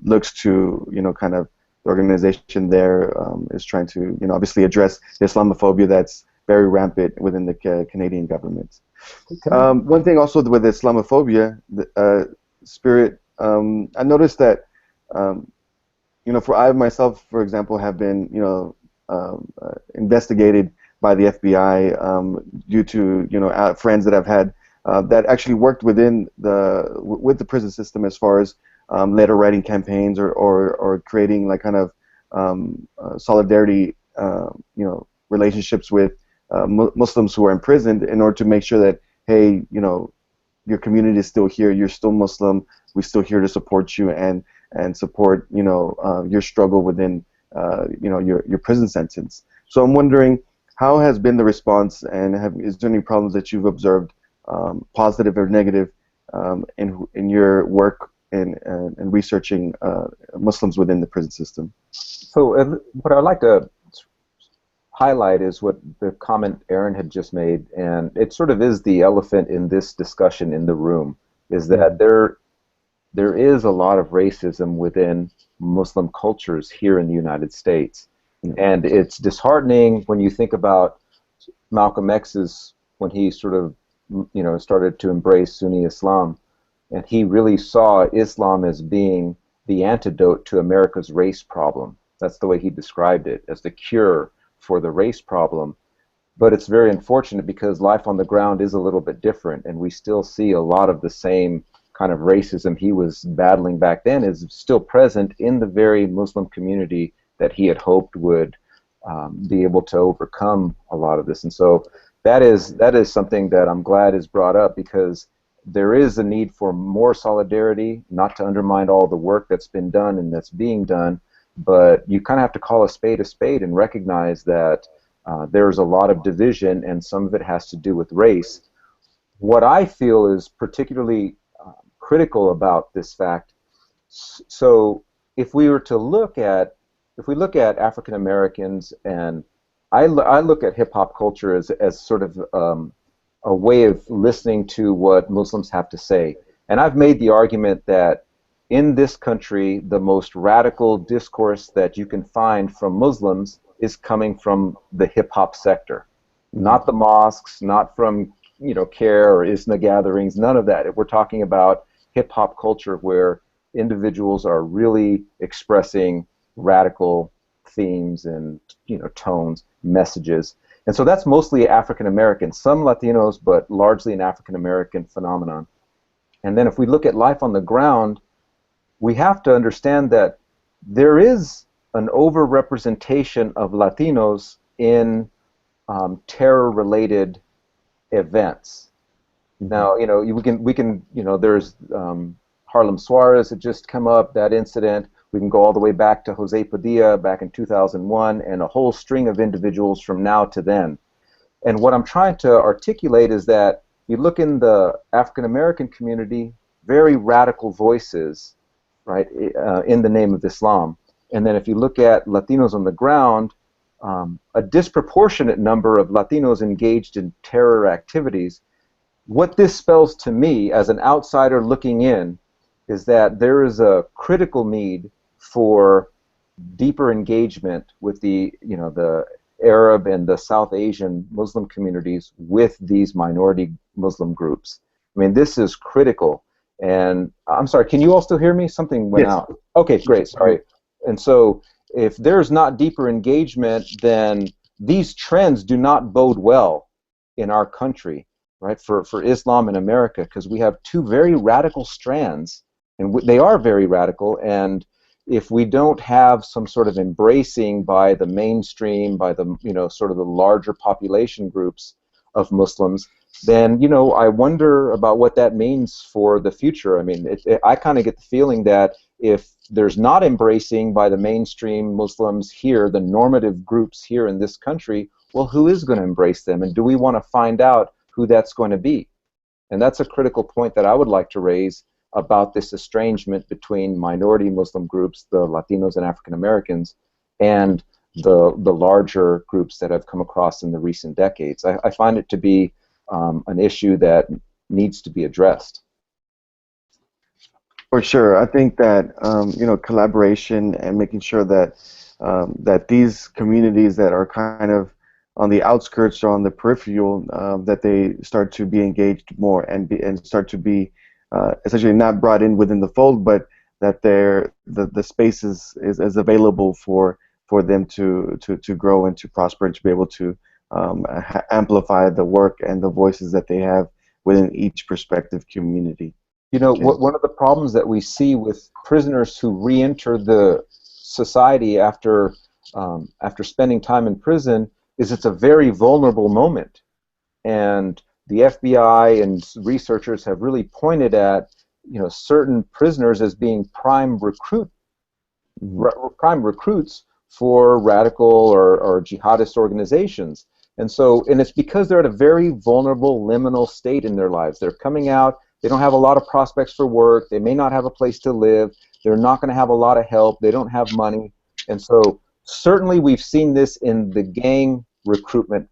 looks to, kind of, the organization there is trying to, obviously address the Islamophobia that's very rampant within the Canadian government. One thing also with Islamophobia, Spirit, I noticed that, for I myself, for example, have been, investigated by the FBI due to, friends that I've had that actually worked with the prison system, as far as letter writing campaigns or creating, like, kind of solidarity, relationships with Muslims who are imprisoned, in order to make sure that, hey, your community is still here, you're still Muslim, we're still here to support you and support, your struggle within, your prison sentence. So I'm wondering, how has been the response, and is there any problems that you've observed, positive or negative, in your work in researching Muslims within the prison system? So what I'd like to highlight is what the comment Aaron had just made, and it sort of is the elephant in this discussion in the room, is that there is a lot of racism within Muslim cultures here in the United States. And it's disheartening when you think about Malcolm X's, when he sort of, started to embrace Sunni Islam, and he really saw Islam as being the antidote to America's race problem. That's the way he described it, as the cure for the race problem. But it's very unfortunate, because life on the ground is a little bit different, and we still see a lot of the same kind of racism he was battling back then is still present in the very Muslim community that he had hoped would be able to overcome a lot of this. And so that is something that I'm glad is brought up, because there is a need for more solidarity, not to undermine all the work that's been done and that's being done, but you kind of have to call a spade and recognize that there's a lot of division, and some of it has to do with race. What I feel is particularly critical about this fact, so if we were to look at, if we look at African Americans, and I look at hip hop culture as sort of a way of listening to what Muslims have to say. And I've made the argument that in this country, the most radical discourse that you can find from Muslims is coming from the hip hop sector, not the mosques, not from CARE or ISNA gatherings, none of that. We're talking about hip hop culture where individuals are really expressing radical themes and tones, messages. And so that's mostly African American, some Latinos, but largely an African American phenomenon. And then if we look at life on the ground, we have to understand that there is an overrepresentation of Latinos in terror-related events. Now, we can there's Harlem Suarez had just come up, that incident. We can go all the way back to Jose Padilla back in 2001 and a whole string of individuals from now to then. And what I'm trying to articulate is that you look in the African American community, very radical voices, right, in the name of Islam. And then if you look at Latinos on the ground, a disproportionate number of Latinos engaged in terror activities. What this spells to me as an outsider looking in is that there is a critical need for deeper engagement with the Arab and the South Asian Muslim communities with these minority Muslim groups. I mean, this is critical. And I'm sorry, can you all still hear me? Something went out. Okay, great, sorry. And so if there's not deeper engagement, then these trends do not bode well in our country, right, for Islam in America, because we have two very radical strands, and they are very radical, and if we don't have some sort of embracing by the mainstream, by the sort of the larger population groups of Muslims, then I wonder about what that means for the future. I mean, I kind of get the feeling that if there's not embracing by the mainstream Muslims here, the normative groups here in this country, well, who is going to embrace them, and do we want to find out who that's going to be? And that's a critical point that I would like to raise about this estrangement between minority Muslim groups, the Latinos and African Americans, and the larger groups that I've come across in the recent decades. I find it to be an issue that needs to be addressed. For sure, I think that collaboration and making sure that that these communities that are kind of on the outskirts or on the peripheral, that they start to be engaged more and start to be essentially not brought in within the fold, but that the space is available for them to grow and to prosper and to be able to amplify the work and the voices that they have within each prospective community. One of the problems that we see with prisoners who re-enter the society after spending time in prison is it's a very vulnerable moment, and the FBI and researchers have really pointed at certain prisoners as being prime recruits for radical or jihadist organizations. And it's because they're at a very vulnerable liminal state in their lives. They're coming out, they don't have a lot of prospects for work, they may not have a place to live, they're not going to have a lot of help, they don't have money. And so certainly we've seen this in the gang recruitment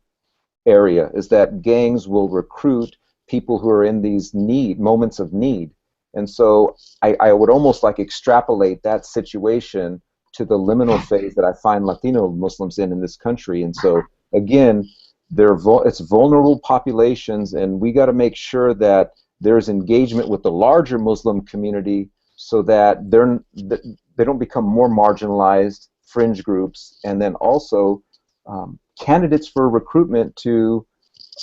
area, is that gangs will recruit people who are in these moments of need. And so I would almost like extrapolate that situation to the liminal phase that I find Latino Muslims in this country. And so again, it's vulnerable populations, and we got to make sure that there's engagement with the larger Muslim community so that they don't become more marginalized fringe groups, and then also candidates for recruitment to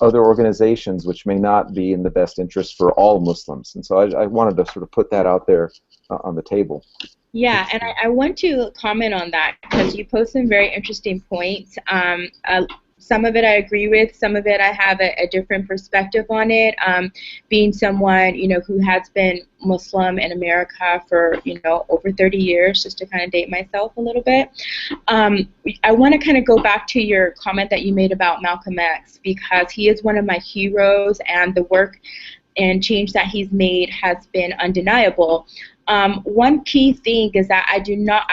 other organizations which may not be in the best interest for all Muslims. And so I wanted to sort of put that out there on the table. Yeah, and I want to comment on that because you posed some very interesting points. Some of it I agree with, some of it I have a different perspective on it. Being someone, who has been Muslim in America for, over 30 years, just to kind of date myself a little bit. I want to kind of go back to your comment that you made about Malcolm X, because he is one of my heroes, and the work and change that he's made has been undeniable. One key thing is that I do not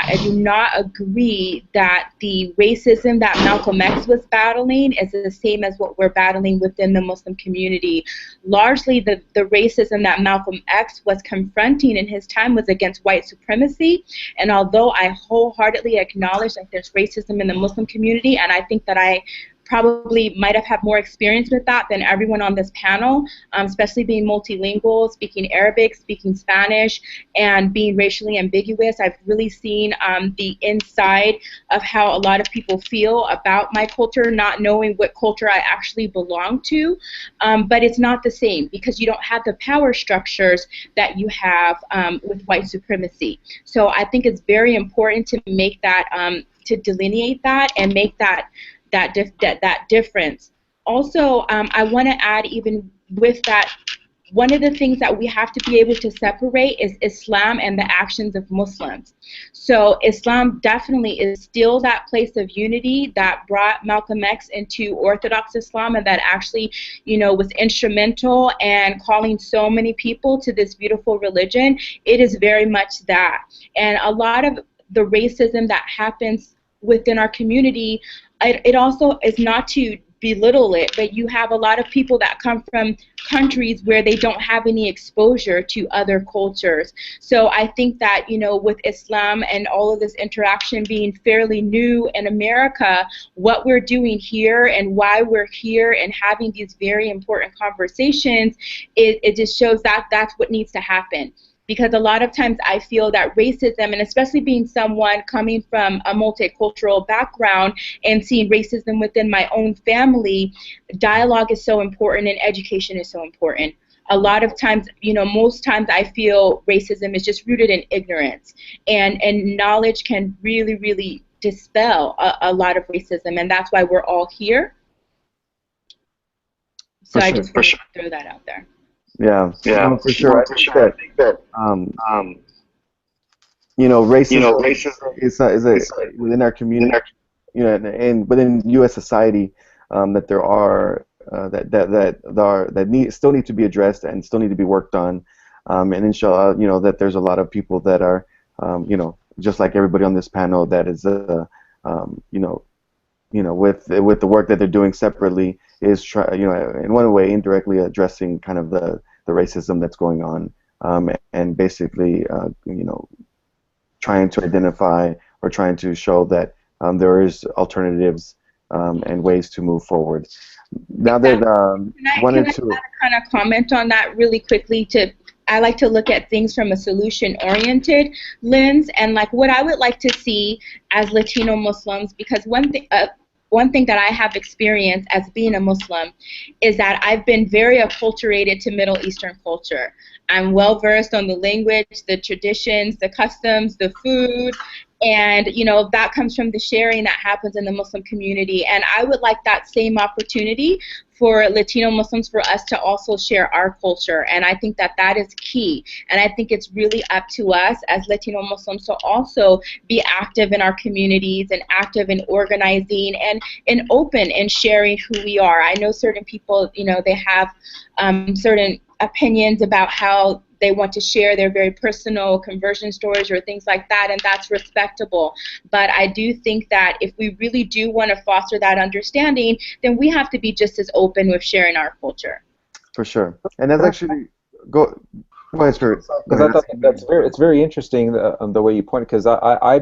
agree that the racism that Malcolm X was battling is the same as what we're battling within the Muslim community. Largely, the racism that Malcolm X was confronting in his time was against white supremacy. And although I wholeheartedly acknowledge that there's racism in the Muslim community, and I think that I probably might have had more experience with that than everyone on this panel, especially being multilingual, speaking Arabic, speaking Spanish, and being racially ambiguous. I've really seen the inside of how a lot of people feel about my culture, not knowing what culture I actually belong to. But it's not the same because you don't have the power structures that you have with white supremacy. So I think it's very important to make that, to delineate that and make that difference. Also, I want to add, even with that, one of the things that we have to be able to separate is Islam and the actions of Muslims. So Islam definitely is still that place of unity that brought Malcolm X into Orthodox Islam, and that actually, was instrumental and calling so many people to this beautiful religion. It is very much that. And a lot of the racism that happens within our community, it also is not to belittle it, but you have a lot of people that come from countries where they don't have any exposure to other cultures. So I think that, with Islam and all of this interaction being fairly new in America, what we're doing here and why we're here and having these very important conversations, it just shows that that's what needs to happen. Because a lot of times I feel that racism, and especially being someone coming from a multicultural background and seeing racism within my own family, dialogue is so important and education is so important. A lot of times, most times I feel racism is just rooted in ignorance, and knowledge can really, really dispel a lot of racism, and that's why we're all here. So I just want to throw that out there. Yeah, no, for sure. I think that racism is within our community, and within U.S. society, that there are still need to be addressed and still need to be worked on, and inshallah, that there's a lot of people that are, just like everybody on this panel, that is, with the work that they're doing separately, is in one way indirectly addressing kind of the racism that's going on, and basically trying to identify or trying to show that there is alternatives and ways to move forward. Now that can I kind of comment on that really quickly? I like to look at things from a solution-oriented lens, and like what I would like to see as Latino Muslims, because one thing that I have experienced as being a Muslim is that I've been very acculturated to Middle Eastern culture. I'm well versed on the language, the traditions, the customs, the food, and that comes from the sharing that happens in the Muslim community. And I would like that same opportunity for Latino Muslims, for us to also share our culture. And I think that that is key. And I think it's really up to us as Latino Muslims to also be active in our communities and active in organizing and open in sharing who we are. I know certain people, they have certain opinions about how they want to share their very personal conversion stories or things like that, and that's respectable. But I do think that if we really do want to foster that understanding, then we have to be just as open with sharing our culture. For sure. And that's actually go ahead, Spirit. Because I thought it's very interesting the way you pointed, because I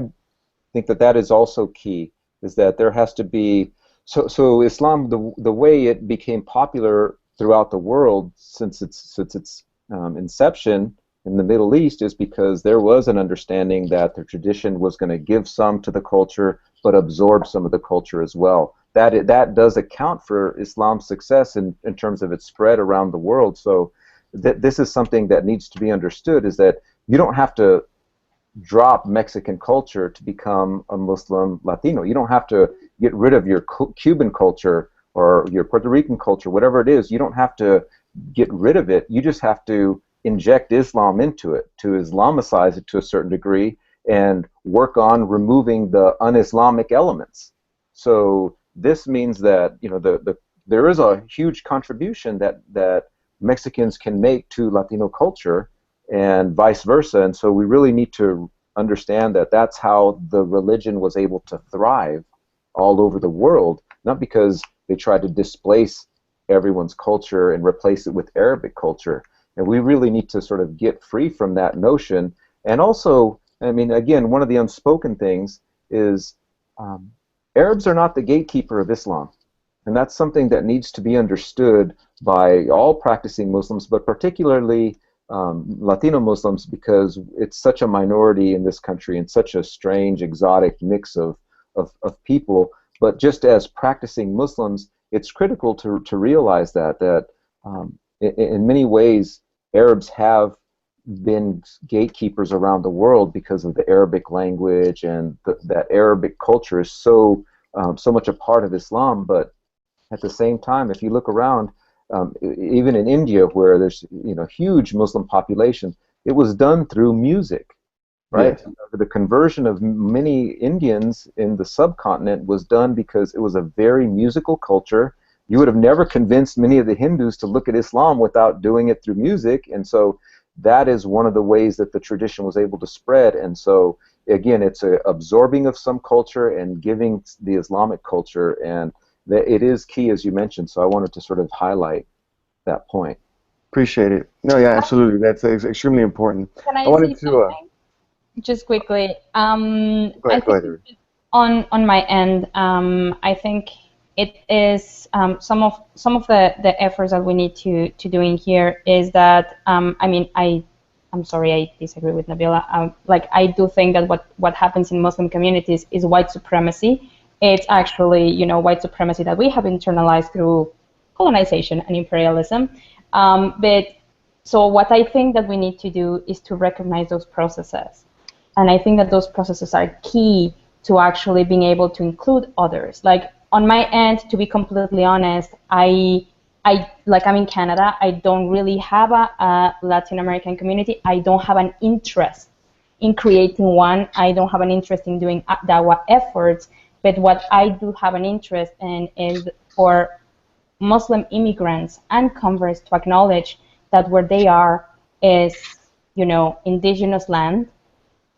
think that is also key, is that there has to be so Islam, the way it became popular throughout the world since its inception in the Middle East is because there was an understanding that the tradition was going to give some to the culture but absorb some of the culture as well. That does account for Islam's success in terms of its spread around the world. So this is something that needs to be understood, is that you don't have to drop Mexican culture to become a Muslim Latino. You don't have to get rid of your Cuban culture or your Puerto Rican culture, whatever it is. You don't have to get rid of it. You just have to inject Islam into it, to Islamicize it to a certain degree, and work on removing the un-Islamic elements. So this means that there is a huge contribution that Mexicans can make to Latino culture, and vice versa. And so we really need to understand that that's how the religion was able to thrive all over the world, not because they tried to displace everyone's culture and replace it with Arabic culture. And we really need to sort of get free from that notion. And also, I mean, again, one of the unspoken things is Arabs are not the gatekeeper of Islam. And that's something that needs to be understood by all practicing Muslims, but particularly Latino Muslims, because it's such a minority in this country and such a strange, exotic mix of people. But just as practicing Muslims, it's critical to realize that in many ways, Arabs have been gatekeepers around the world because of the Arabic language, and that Arabic culture is so much a part of Islam. But at the same time, if you look around, even in India, where there's huge Muslim population, it was done through music, right? Yes. The conversion of many Indians in the subcontinent was done because it was a very musical culture. You would have never convinced many of the Hindus to look at Islam without doing it through music, and so that is one of the ways that the tradition was able to spread. And so again, it's a absorbing of some culture and giving the Islamic culture, and it is key, as you mentioned, so I wanted to sort of highlight that point. Appreciate it. No, yeah, absolutely. That's extremely important. Can I wanted say to something? Just quickly. go I ahead. Go think ahead. on my end, I think it is some of the efforts that we need to doing here is that I mean I'm sorry, I disagree with Nabila. Like, I do think that what happens in Muslim communities is white supremacy. It's actually white supremacy that we have internalized through colonization and imperialism. But so what I think that we need to do is to recognize those processes. And I think that those processes are key to actually being able to include others. Like, on my end, to be completely honest, I'm in Canada. I don't really have a Latin American community. I don't have an interest in creating one. I don't have an interest in doing dawah efforts. But what I do have an interest in is for Muslim immigrants and converts to acknowledge that where they are is, indigenous land,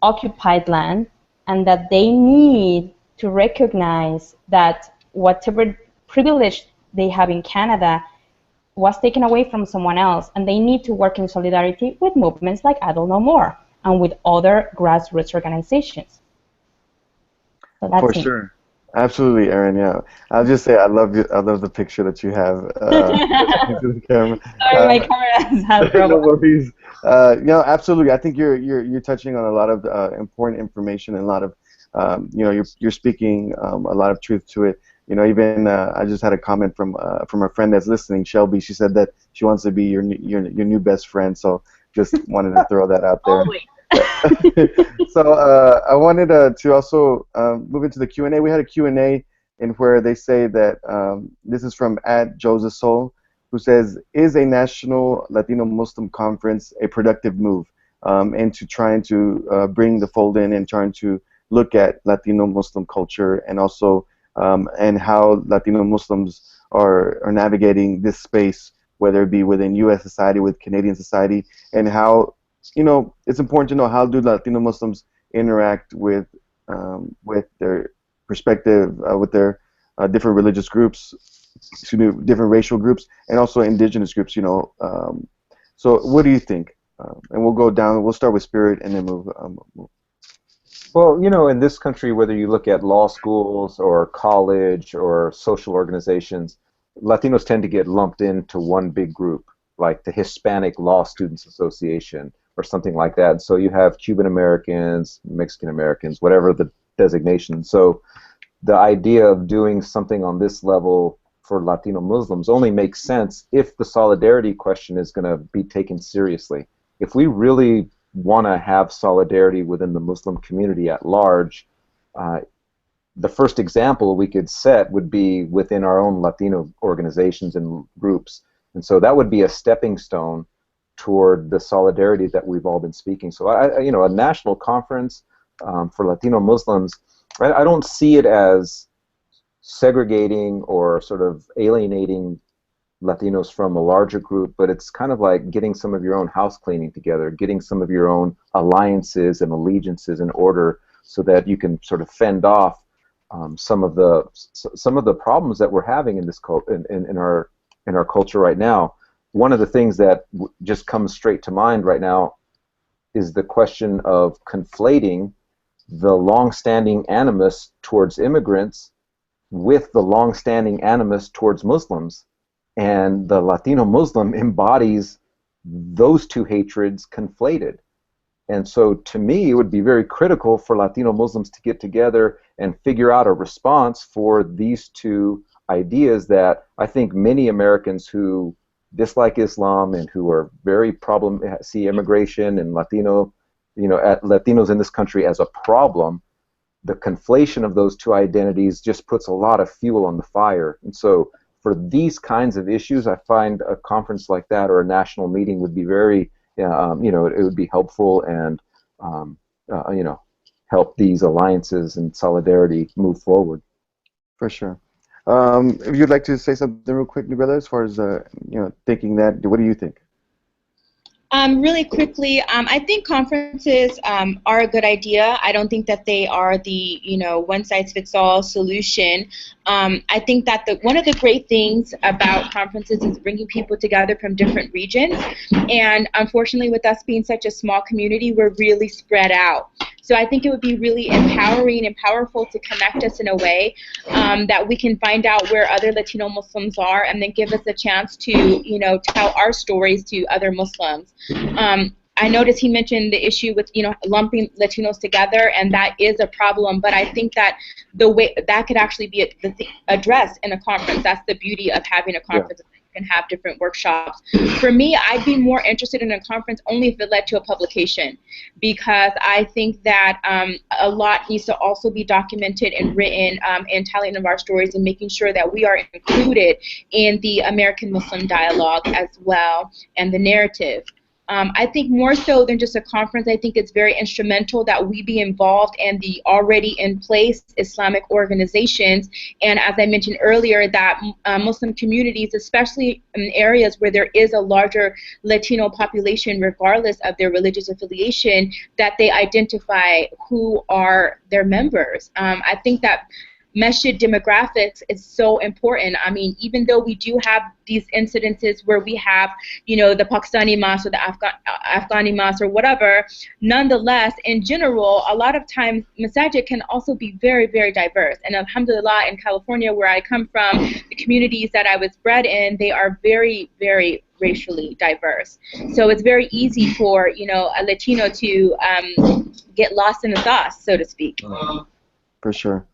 occupied land, and that they need to recognize that whatever privilege they have in Canada was taken away from someone else, and they need to work in solidarity with movements like Adult No More and with other grassroots organizations. So that's For me. sure. Absolutely, Erin. Yeah, I'll just say I love you. I love the picture that you have into the camera. Sorry, my camera has No problems. worries. Absolutely. I think you're touching on a lot of important information, and a lot of you're speaking a lot of truth to it. Even I just had a comment from a friend that's listening, Shelby. She said that she wants to be your new best friend. So just wanted to throw that out there. Always. So I wanted to also move into the Q&A. We had a Q&A in where they say that this is from @Joseph who says, is a national Latino Muslim conference a productive move into trying to bring the fold in and trying to look at Latino Muslim culture, and also and how Latino Muslims are navigating this space, whether it be within U.S. society, with Canadian society, and how it's important to know how do Latino Muslims interact with their perspective, with their different religious groups, different racial groups, and also indigenous groups. So what do you think? And we'll go down. We'll start with Spirit, and then move. Well, in this country, whether you look at law schools or college or social organizations, Latinos tend to get lumped into one big group, like the Hispanic Law Students Association or something like that. So you have Cuban Americans, Mexican Americans, whatever the designation. So the idea of doing something on this level for Latino Muslims only makes sense if the solidarity question is going to be taken seriously. If we really want to have solidarity within the Muslim community at large, the first example we could set would be within our own Latino organizations and groups. And so that would be a stepping stone toward the solidarity that we've all been speaking. So a national conference for Latino Muslims, I don't see it as segregating or sort of alienating Latinos from a larger group, but it's kind of like getting some of your own house cleaning together, getting some of your own alliances and allegiances in order so that you can sort of fend off some of the problems that we're having in this in our culture right now. One of the things that just comes straight to mind right now is the question of conflating the long-standing animus towards immigrants with the long-standing animus towards Muslims. And the Latino Muslim embodies those two hatreds conflated. And so to me, it would be very critical for Latino Muslims to get together and figure out a response for these two ideas that I think many Americans who dislike Islam and who are very see immigration and Latinos in this country as a problem, the conflation of those two identities just puts a lot of fuel on the fire. And so for these kinds of issues, I find a conference like that or a national meeting would be very, it would be helpful and, help these alliances and solidarity move forward. For sure. If you'd like to say something real quick, Nabila, as far as thinking that, what do you think? Really quickly, I think conferences are a good idea. I don't think that they are the one-size-fits-all solution. I think that one of the great things about conferences is bringing people together from different regions. And unfortunately, with us being such a small community, we're really spread out. So I think it would be really empowering and powerful to connect us in a way that we can find out where other Latino Muslims are and then give us a chance to, tell our stories to other Muslims. I noticed he mentioned the issue with, lumping Latinos together, and that is a problem. But I think that the way that could actually be addressed in a conference. That's the beauty of having a conference. Yeah. And have different workshops. For me, I'd be more interested in a conference only if it led to a publication, because I think that a lot needs to also be documented and written in telling of our stories and making sure that we are included in the American Muslim dialogue as well and the narrative. I think more so than just a conference, I think it's very instrumental that we be involved in the already in place Islamic organizations, and as I mentioned earlier, that Muslim communities, especially in areas where there is a larger Latino population regardless of their religious affiliation, that they identify who are their members. I think that masjid demographics is so important. I mean, even though we do have these incidences where we have, the Pakistani mosque or the Afghani mosque or whatever, nonetheless, in general, a lot of times masajid can also be very, very diverse. And alhamdulillah, in California, where I come from, the communities that I was bred in, they are very, very racially diverse. So it's very easy for, a Latino to get lost in the sauce, so to speak. For sure.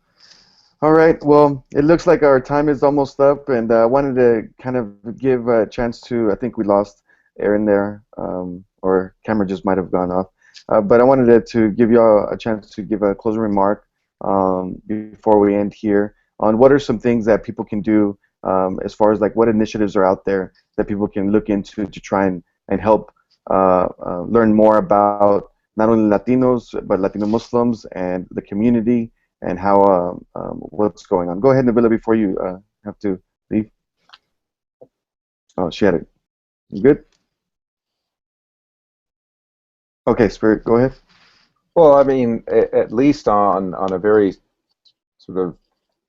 All right, well, it looks like our time is almost up, and I wanted to kind of give a chance to, I think we lost Aaron there, or camera just might have gone off, but I wanted to give you all a chance to give a closing remark before we end here on what are some things that people can do as far as like what initiatives are out there that people can look into to try and help learn more about not only Latinos, but Latino Muslims and the community, and how what's going on. Go ahead, Nabila, before you have to leave. Oh, she had it. You good? Okay, Spirit, go ahead. Well, I mean, at least on a very sort of,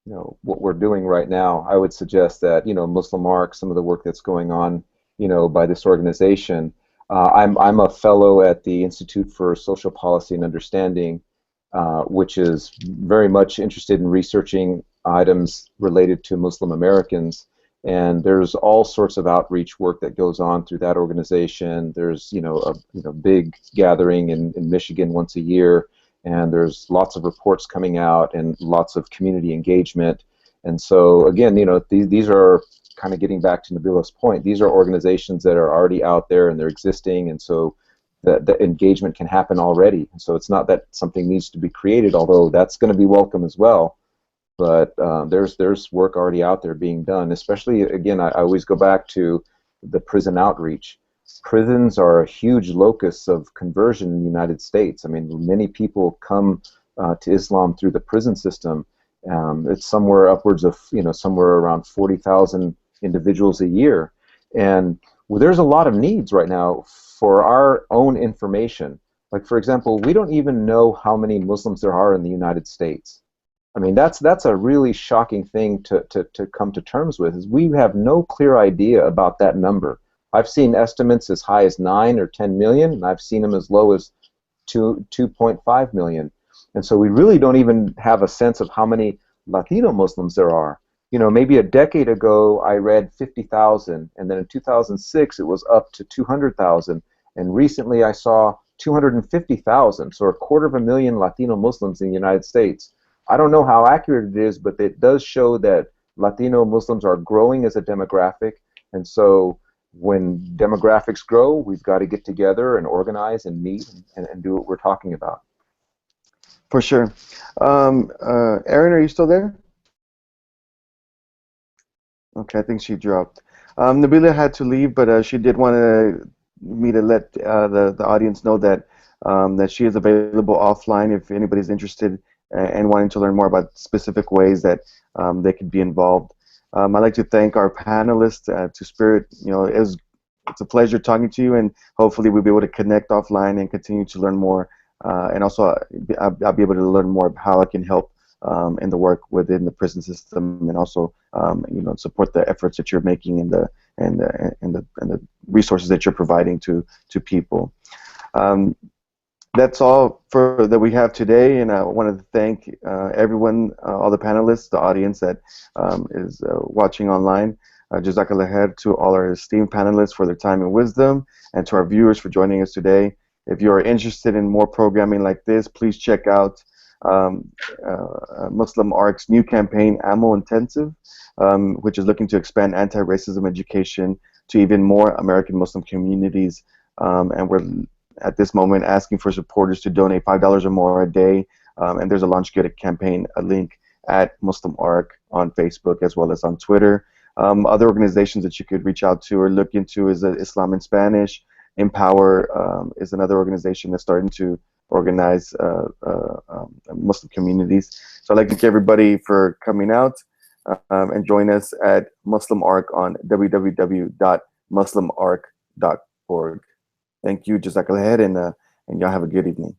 what we're doing right now, I would suggest that, MuslimARC, some of the work that's going on, by this organization. I'm a fellow at the Institute for Social Policy and Understanding, which is very much interested in researching items related to Muslim Americans, and there's all sorts of outreach work that goes on through that organization. There's a big gathering in Michigan once a year, and there's lots of reports coming out and lots of community engagement. And so again, these are kind of getting back to Nabila's point. These are organizations that are already out there and they're existing, and so the engagement can happen already. So it's not that something needs to be created, although that's going to be welcome as well. But there's work already out there being done, especially, again, I always go back to the prison outreach. Prisons are a huge locus of conversion in the United States. I mean, many people come to Islam through the prison system. It's somewhere upwards of, somewhere around 40,000 individuals a year. And well, there's a lot of needs right now for our own information. Like, for example, we don't even know how many Muslims there are in the United States. I mean, that's a really shocking thing to come to terms with, is we have no clear idea about that number. I've seen estimates as high as 9 or 10 million, and I've seen them as low as 2.5 million. And so we really don't even have a sense of how many Latino Muslims there are. You know, maybe a decade ago I read 50,000, and then in 2006 it was up to 200,000, and recently I saw 250,000, so 250,000 Latino Muslims in the United States. I don't know how accurate it is, but it does show that Latino Muslims are growing as a demographic, and so when demographics grow, we've got to get together and organize and meet and do what we're talking about. For sure. Erin, are you still there? Okay, I think she dropped. Nabila had to leave, but she did want me to let the audience know that that she is available offline if anybody's interested and wanting to learn more about specific ways that they could be involved. I'd like to thank our panelists. To Spirit, you know, it's a pleasure talking to you, and hopefully we'll be able to connect offline and continue to learn more. And also, I'll be able to learn more about how I can help in the work within the prison system, and also, you know, support the efforts that you're making and the resources that you're providing to people. That's all that we have today, and I wanted to thank everyone, all the panelists, the audience that is watching online. Jazakallah khair to all our esteemed panelists for their time and wisdom, and to our viewers for joining us today. If you are interested in more programming like this, please check out MuslimARC's new campaign, Ammo Intensive, which is looking to expand anti-racism education to even more American Muslim communities. And we're at this moment asking for supporters to donate $5 or more a day. And there's a Launch Good campaign, a link at MuslimARC on Facebook as well as on Twitter. Other organizations that you could reach out to or look into is Islam in Spanish. Empower is another organization that's starting to organize Muslim communities. So I'd like to thank everybody for coming out and join us at MuslimARC on www.muslimarc.org. Thank you, Jazakallah khair, and y'all have a good evening.